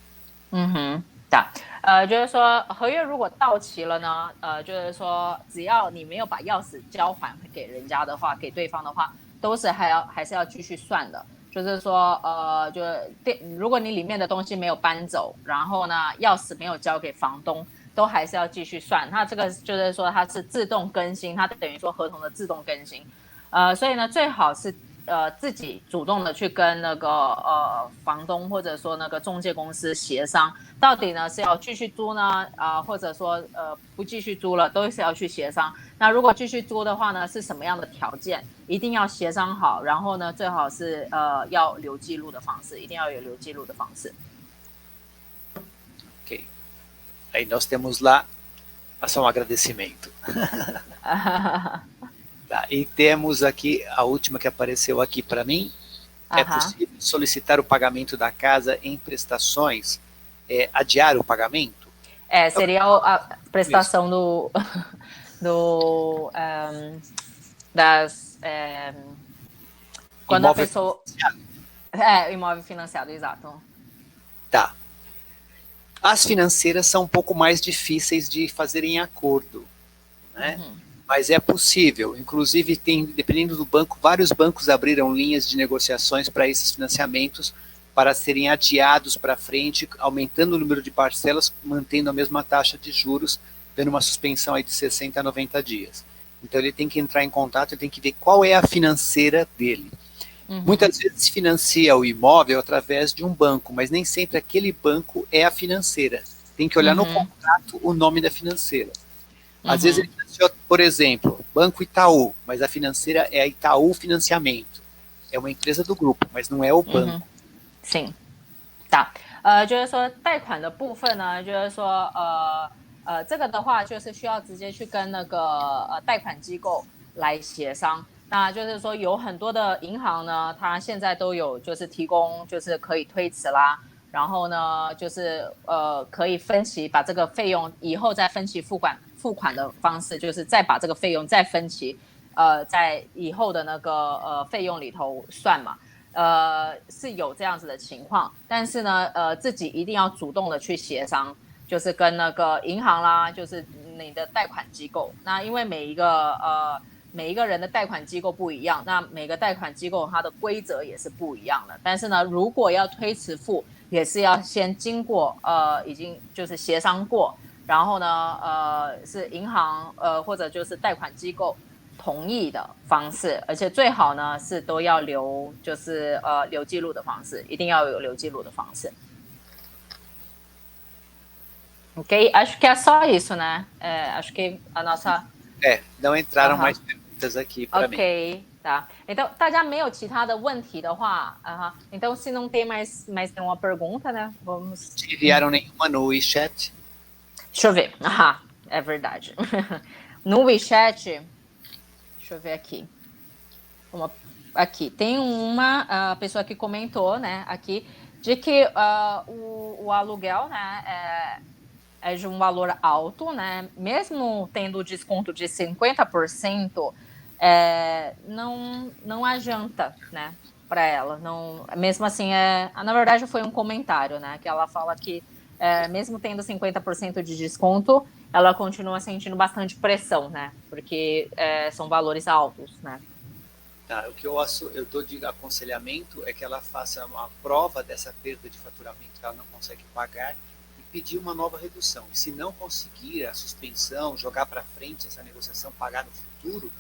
就是说合约如果到期了呢，就是说只要你没有把钥匙交还给人家的话，给对方的话，都是还是要继续算的。就是说如果你里面的东西没有搬走，然后呢钥匙没有交给房东，都还是要继续算。那这个就是说它是自动更新，它等于说合同的自动更新。所以呢最好是自己主动的去跟那个房东或者说那个中介公司协商，到底呢是要继续租呢或者说不继续租了，都是要去协商。那如果继续租的话呢，是什么样的条件，一定要协商好，然后呢最好是要留记录的方式，一定要有留记录的方式。Ok. Aí nós temos lá só um agradecimento. Tá, e temos aqui a última que apareceu aqui para mim. É possível solicitar o pagamento da casa em prestações, adiar o pagamento? Seria a prestação das quando imóvel a pessoa financiado. Imóvel financiado, exato. Tá. As financeiras são um pouco mais difíceis de fazer em acordo, né? Mas é possível. Inclusive, dependendo do banco, vários bancos abriram linhas de negociações para esses financiamentos para serem adiados para frente, aumentando o número de parcelas, mantendo a mesma taxa de juros, dando uma suspensão aí de 60 a 90 dias. Então ele tem que entrar em contato, ele tem que ver qual é a financeira dele. Muitas vezes se financia o imóvel através de um banco, mas nem sempre aquele banco é a financeira. Tem que olhar no contrato o nome da financeira. Às vezes ele financiou, por exemplo, Banco Itaú, mas a financeira é a Itaú Financiamento. É uma empresa do grupo, mas não é o banco. Sim. 就是说贷款的部分呢，就是说这个的话就是需要直接去跟那个贷款机构来协商。那就是说有很多的银行呢，它现在都有就是提供就是可以推迟啦，然后呢就是可以分期把这个费用以后再分期付款的方式，就是再把这个费用再分期在以后的那个费用里头算嘛。是有这样子的情况，但是呢自己一定要主动的去协商，就是跟那个银行啦，就是你的贷款机构。那因为每一个每一个人的贷款机构不一样，那每个贷款机构它的规则也是不一样的。但是呢，如果要推迟付，也是要先经过已经就是协商过，然后呢是银行或者就是贷款机构同意的方式，而且最好呢是都要留就是留记录的方式，一定要有留记录的方式。Ok, acho que é só isso, né? Acho que a nossa. Não entraram mais perguntas aqui para mim. Ok, tá. Então, 大家没有其他的问题的话, então se não tem mais nenhuma pergunta, né? Vamos. Não enviaram nenhuma no WeChat? Deixa eu ver. É verdade. No WeChat, deixa eu ver aqui. Aqui, tem uma pessoa que comentou, né, aqui, de que o aluguel, né, é de um valor alto, né? Mesmo tendo desconto de 50%, não adianta, né, para ela. Não, mesmo assim, na verdade foi um comentário, né, que ela fala que mesmo tendo 50% de desconto, ela continua sentindo bastante pressão, né, porque são valores altos, né. Tá, o que eu dou de aconselhamento é que ela faça uma prova dessa perda de faturamento que ela não consegue pagar e pedir uma nova redução. E se não conseguir a suspensão, jogar para frente essa negociação, pagar no futuro,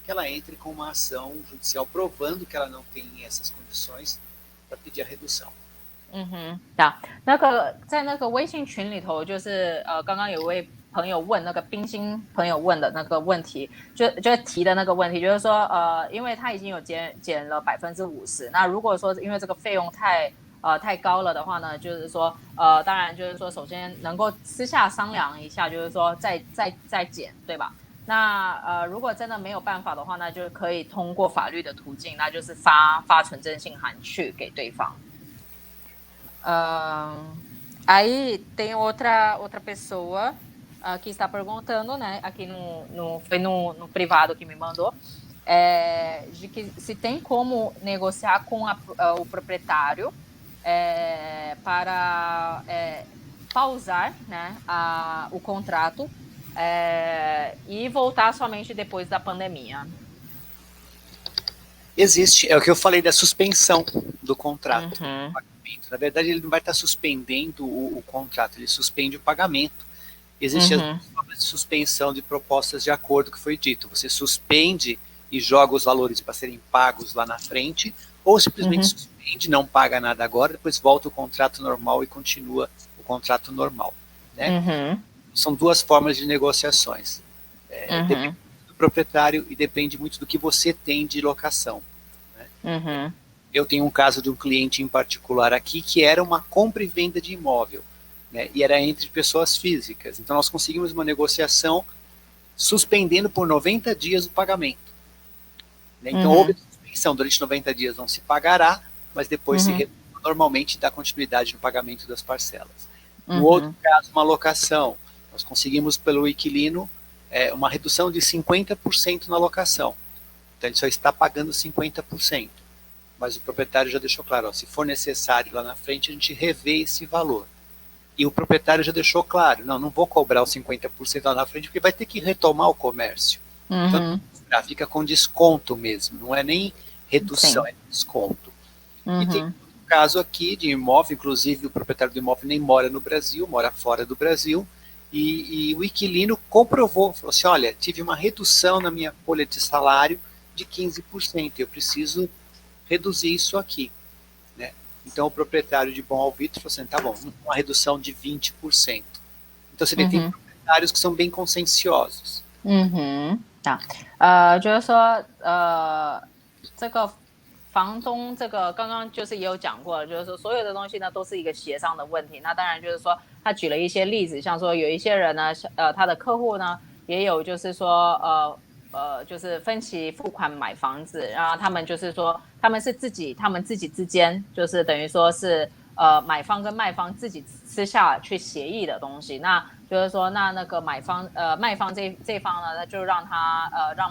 que ela entre com uma ação judicial provando que ela não tem essas condições para pedir a redução. 那个在那个微信群里头，就是刚刚有位朋友问那个冰心朋友问的那个问题，就提的那个问题，就是说因为他已经有减了50%，那如果说因为这个费用太高了的话呢，就是说当然就是说首先能够私下商量一下，就是说再减，对吧？那如果真的没有办法的话，那就可以通过法律的途径，那就是发存证信函去给对方。Aí tem outra pessoa que está perguntando, né, aqui foi no privado que me mandou, de que se tem como negociar com o proprietário para pausar, né, o contrato e voltar somente depois da pandemia. Existe, é o que eu falei da suspensão do contrato. Na verdade, ele não vai estar suspendendo o contrato, ele suspende o pagamento. Existe as formas de suspensão de propostas de acordo que foi dito. Você suspende e joga os valores para serem pagos lá na frente, ou simplesmente suspende, não paga nada agora, depois volta o contrato normal e continua o contrato normal. Né? São duas formas de negociações. Depende do proprietário e depende muito do que você tem de locação. Né? Eu tenho um caso de um cliente em particular aqui que era uma compra e venda de imóvel, né, e era entre pessoas físicas. Então nós conseguimos uma negociação suspendendo por 90 dias o pagamento. Né? Então houve suspensão, durante 90 dias não se pagará, mas depois se retoma normalmente dá continuidade no pagamento das parcelas. No outro caso, uma locação, nós conseguimos pelo inquilino uma redução de 50% na locação. Então ele só está pagando 50%. Mas o proprietário já deixou claro, ó, se for necessário lá na frente, a gente revê esse valor. E o proprietário já deixou claro, não vou cobrar os 50% lá na frente, porque vai ter que retomar o comércio. Então, fica com desconto mesmo, não é nem redução, é desconto. E tem um caso aqui de imóvel, inclusive o proprietário do imóvel nem mora no Brasil, mora fora do Brasil, e o inquilino comprovou, falou assim, olha, tive uma redução na minha folha de salário de 15%, eu preciso reduzir isso aqui, né? Então o proprietário de bom alvitre falou assim, tá bom, uma redução de 20%. Então você tem proprietários que são bem conscienciosos. 就是说这个房东这个刚刚就是也有讲过，就是说所有的东西呢都是一个协商的问题。那当然就是说他举了一些例子，像说有一些人呢，他的客户呢也有就是说就是分期付款买房子，然后他们就是说他们自己之间就是等于说是买方跟卖方自己私下去协议的东西，那就是说那个卖方这方呢，那就让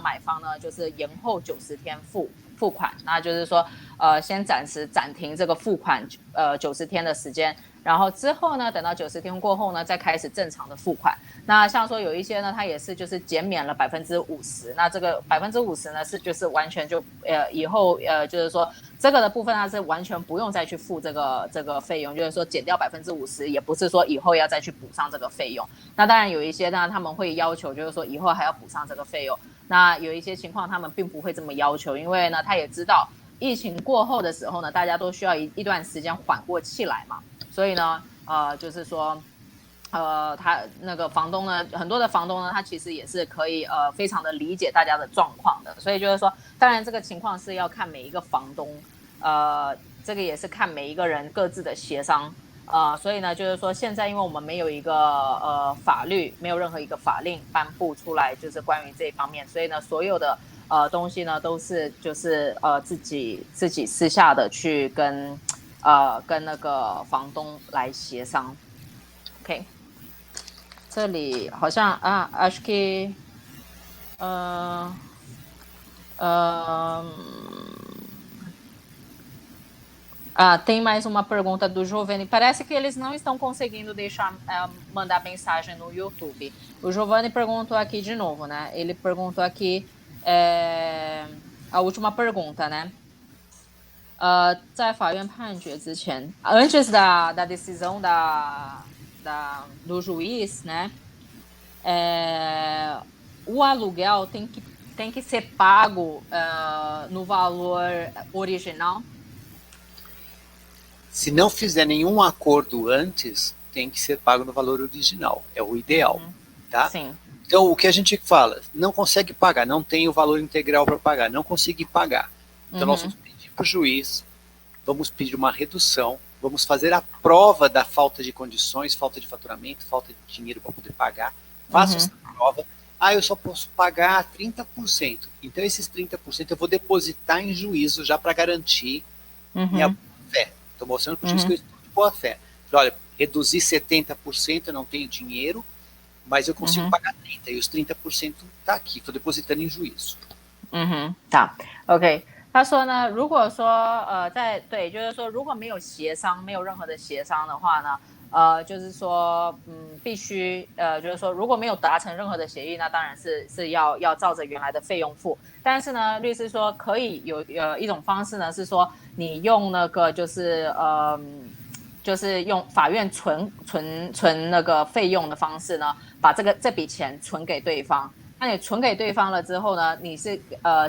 买方呢就是延后90天付款，那就是说先暂时暂停这个付款90天的时间，然后之后呢，等到90天过后呢，再开始正常的付款。那像说有一些呢，它也是就是减免了50%，那这个50%呢是就是完全就以后就是说这个的部分它是完全不用再去付这个费用，就是说减掉50%，也不是说以后要再去补上这个费用。那当然有一些呢，他们会要求就是说以后还要补上这个费用。那有一些情况他们并不会这么要求，因为呢他也知道疫情过后的时候呢，大家都需要一段时间缓过气来嘛，所以呢就是说。他那个房东呢，很多的房东呢，他其实也是可以非常的理解大家的状况的，所以就是说，当然这个情况是要看每一个房东，这个也是看每一个人各自的协商，所以呢，就是说现在因为我们没有一个法律，没有任何一个法令颁布出来，就是关于这一方面，所以呢，所有的东西呢都是就是自己私下的去跟那个房东来协商 ，OK。这里好像acho que tem mais uma pergunta do Giovanni. Parece que eles não estão conseguindo mandar mensagem no YouTube. O Giovanni perguntou aqui de novo, né? Ele perguntou aqui a última pergunta, né? 在法院判决之前 antes da decisão do juiz, né? O aluguel tem que ser pago no valor original? Se não fizer nenhum acordo antes, tem que ser pago no valor original. É o ideal, tá? Sim. Então, o que a gente fala? Não consegue pagar, não tem o valor integral para pagar, não consegui pagar. Então, nós vamos pedir para o juiz, vamos pedir uma redução, vamos fazer a prova da falta de condições, falta de faturamento, falta de dinheiro para poder pagar. Faço essa prova. Eu só posso pagar 30%. Então, esses 30% eu vou depositar em juízo já para garantir minha boa-fé. Estou mostrando para o juiz que eu estou de boa-fé. Olha, reduzi 70%, eu não tenho dinheiro, mas eu consigo pagar 30%. E os 30% está aqui, estou depositando em juízo. tá. OK。他说呢，如果说就是说如果没有协商，没有任何的协商的话呢，就是说必须就是说如果没有达成任何的协议，那当然是要照着原来的费用付。但是呢，律师说可以有一种方式呢，是说你用那个就是用法院存那个费用的方式呢，把这笔钱存给对方。那你存给对方了之后呢，你是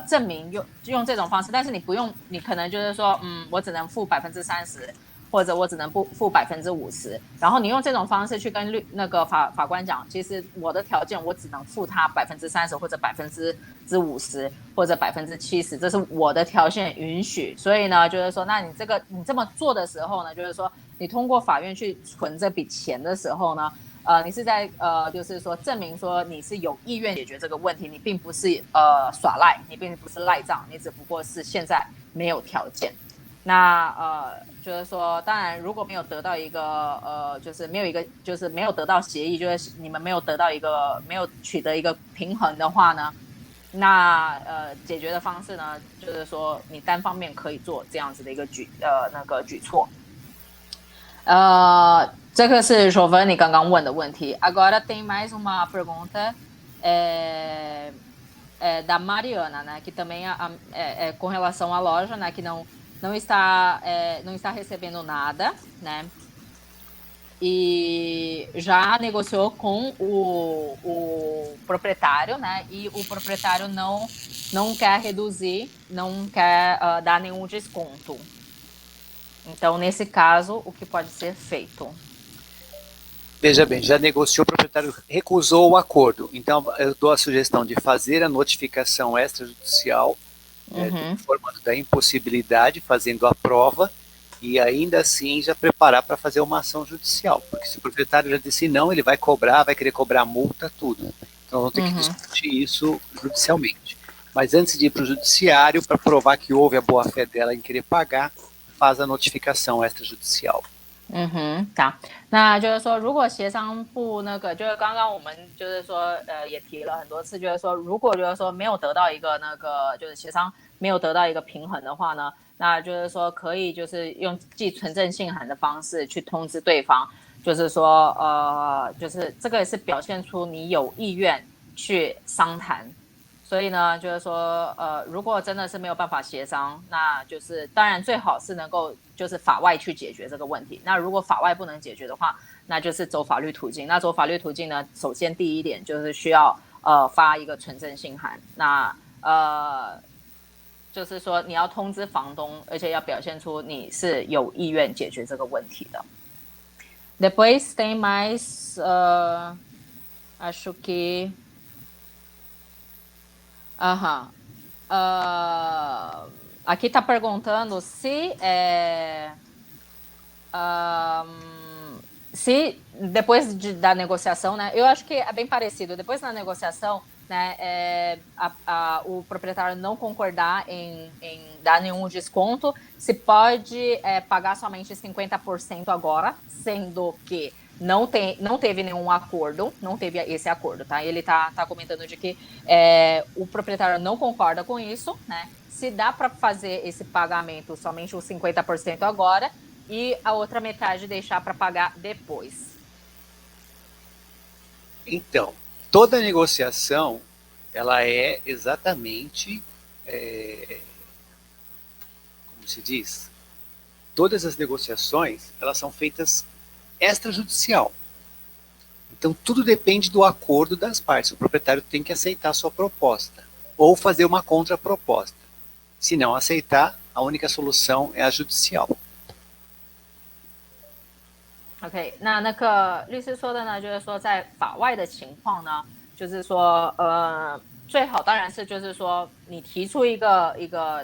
证明用这种方式，但是你不用，你可能就是说，我只能付30%，或者我只能付50%，然后你用这种方式去跟那个法官讲，其实我的条件我只能付他30%或者50%或者70%，这是我的条件允许，所以呢，就是说，那你这么做的时候呢，就是说你通过法院去存这笔钱的时候呢。你是在就是说证明说你是有意愿解决这个问题，你并不是耍赖，你并不是赖账，你只不过是现在没有条件。那就是说，当然如果没有得到一个就是没有得到协议，就是你们没有取得一个平衡的话呢，那解决的方式呢，就是说你单方面可以做这样子的一个举措。这个是 Giovanni 刚刚问的问题。Agora tem mais uma pergunta da Mariana, né, que também é com relação à loja, né, que não está recebendo nada, né, e já negociou com o proprietário, né, e o proprietário não quer reduzir, não quer dar nenhum desconto. Então, nesse caso, o que pode ser feito? Veja bem, já negociou, o proprietário recusou o acordo. Então, eu dou a sugestão de fazer a notificação extrajudicial, informando da impossibilidade, fazendo a prova, e ainda assim já preparar para fazer uma ação judicial. Porque se o proprietário já disse não, ele vai cobrar, vai querer cobrar multa, tudo. Então, vamos ter que discutir isso judicialmente. Mas antes de ir para o judiciário, para provar que houve a boa-fé dela em querer pagar, faz a notificação extrajudicial. 好，那就是说，如果协商部那个，就是刚刚我们就是说，也提了很多次，就是说，如果就是说没有得到一个就是协商没有得到一个平衡的话呢，那就是说可以就是用寄存证信函的方式去通知对方，就是说就是这个是表现出你有意愿去商谈。所以呢，就是说，如果真的是没有办法协商，那就是当然最好是能够就是法外去解决这个问题。那如果法外不能解决的话，那就是走法律途径。那走法律途径呢，首先第一点就是需要发一个存证信函。那就是说你要通知房东，而且要表现出你是有意愿解决这个问题的。Depois tem mais, acho que Aham. Aqui está perguntando se depois da negociação, né? Eu acho que é bem parecido. Depois da negociação, né, o proprietário não concordar em dar nenhum desconto, se pode pagar somente 50% agora, sendo que não teve nenhum acordo, não teve esse acordo, tá? Ele tá comentando de que o proprietário não concorda com isso, né? Se dá para fazer esse pagamento somente os 50% agora e a outra metade deixar para pagar depois. Então, toda negociação, ela é exatamente, como se diz, todas as negociações, elas são feitas extrajudicial. Então, tudo depende do acordo das partes. O proprietário tem que aceitar a sua proposta ou fazer uma contraproposta. Se não aceitar, a única solução é a judicial. OK， 那个律师说的呢，就是说在法外的情况呢，就是说最好当然是就是说你提出一个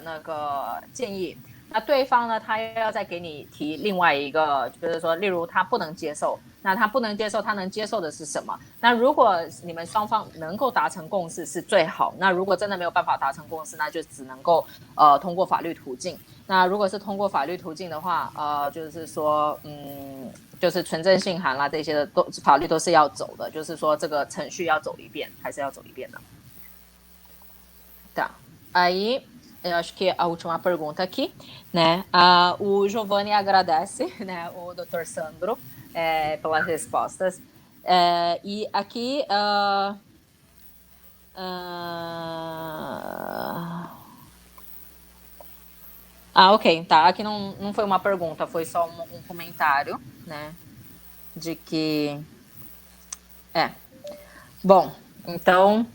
那个建议。那对方呢，他要再给你提另外一个，就是说，例如他不能接受，那他不能接受，他能接受的是什么？那如果你们双方能够达成共识是最好。那如果真的没有办法达成共识，那就只能够通过法律途径。那如果是通过法律途径的话，就是说，就是存证信函啦这些的法律都是要走的，就是说这个程序要走一遍，还是要走一遍的。Tá. Aí.Eu acho que a última pergunta aqui, né? O Giovanni agradece, né, o Dr. Sandro pelas respostas. E aqui ok, tá. Aqui não foi uma pergunta, foi só um comentário, né? De que bom, então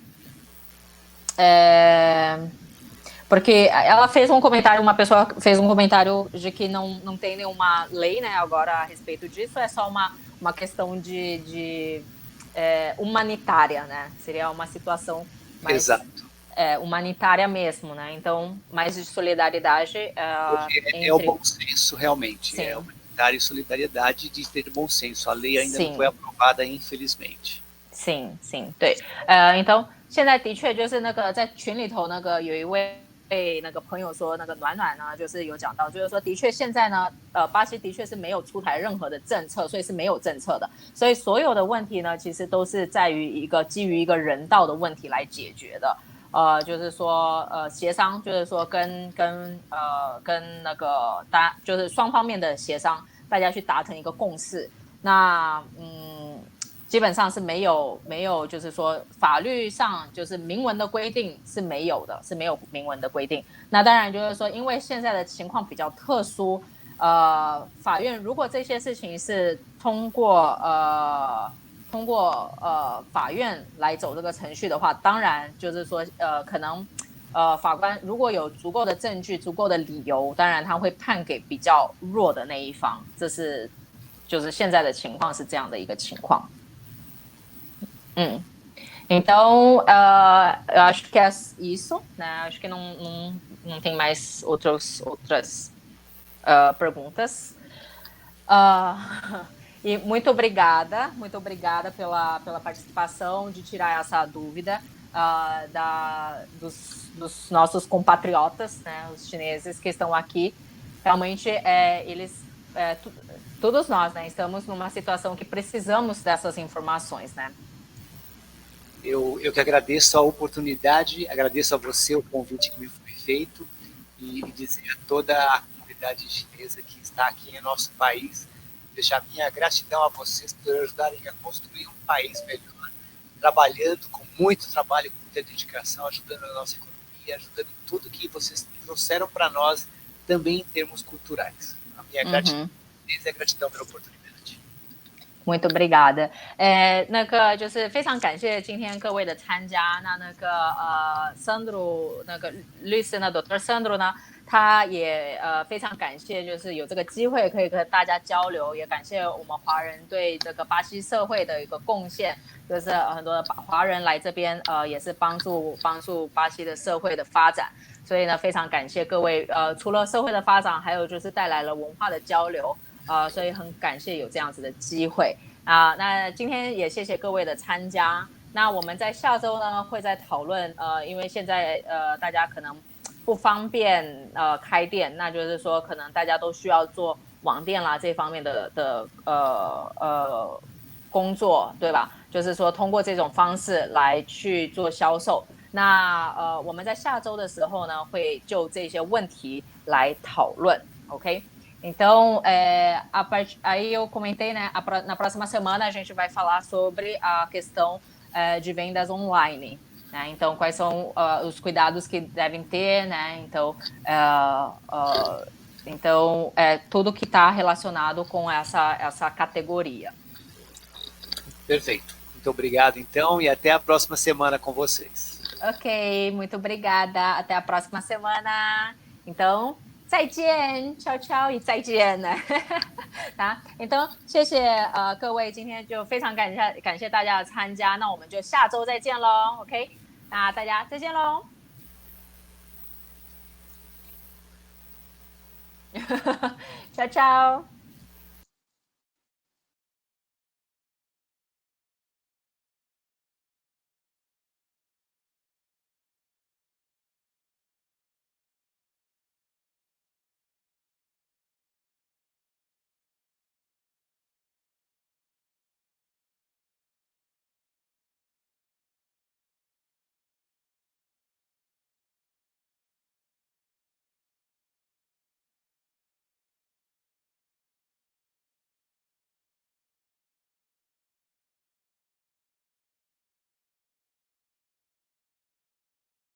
porque ela fez um comentário, uma pessoa fez um comentário de que não tem nenhuma lei, né, agora a respeito disso, é só uma questão de humanitária, né? Seria uma situação mais humanitária mesmo, né? Então, mais de solidariedade. É o bom senso, realmente. Sim. É humanitária e solidariedade de ter bom senso. A lei ainda não foi aprovada, infelizmente. 对。então 现在的确就是那个在群里头那个有一位那个朋友说，那个暖暖呢，就是有讲到，就是说的确现在呢，巴西的确是没有出台任何的政策，所以是没有政策的，所以所有的问题呢，其实都是在于基于一个人道的问题来解决的。就是说协商，就是说跟那个就是双方面的协商，大家去达成一个共识。那基本上是没有，就是说法律上就是明文的规定是没有的，是没有明文的规定。那当然就是说，因为现在的情况比较特殊，法院如果这些事情是通过法院来走这个程序的话，当然就是说可能法官如果有足够的证据、足够的理由，当然他会判给比较弱的那一方。这是就是现在的情况是这样的一个情况。Então, eu acho que é isso, né? Acho que não tem mais outras perguntas. E muito obrigada pela participação, de tirar essa dúvida dos nossos compatriotas, né? Os chineses que estão aqui. Realmente, eles, todos nós, né? Estamos numa situação que precisamos dessas informações, né? Eu que agradeço a oportunidade, agradeço a você o convite que me foi feito e dizer a toda a comunidade chinesa que está aqui em nosso país, deixar minha gratidão a vocês por ajudarem a construir um país melhor, trabalhando com muito trabalho, com muita dedicação, ajudando a nossa economia, ajudando em tudo que vocês trouxeram para nós, também em termos culturais. A minha gratidão é a gratidão pela oportunidade. Muito obrigada。那个就是非常感谢今天各位的参加。那个Sandro 那个律师呢，Dr. Sandro 呢，他也非常感谢，就是有这个机会可以跟大家交流，也感谢我们华人对这个巴西社会的一个贡献，就是很多的华人来这边也是帮助巴西的社会的发展。所以呢，非常感谢各位除了社会的发展，还有就是带来了文化的交流。所以很感谢有这样子的机会啊。那今天也谢谢各位的参加。那我们在下周呢会再讨论因为现在大家可能不方便开店，那就是说可能大家都需要做网店啦这方面的工作，对吧？就是说通过这种方式来去做销售。那我们在下周的时候呢会就这些问题来讨论 ，OK？Então, aí eu comentei, né? Na próxima semana a gente vai falar sobre a questão de vendas online, né? Então, quais são os cuidados que devem ter, né? Então, tudo que está relacionado com essa categoria. Perfeito. Muito obrigado, então, e até a próxima semana com vocês. Ok, muito obrigada. Até a próxima semana. Então, 再见，悄悄与再见呢。então 谢谢各位，今天就非常感谢大家的参加，那我们就下周再见喽 ，OK？ 那大家再见喽。悄悄。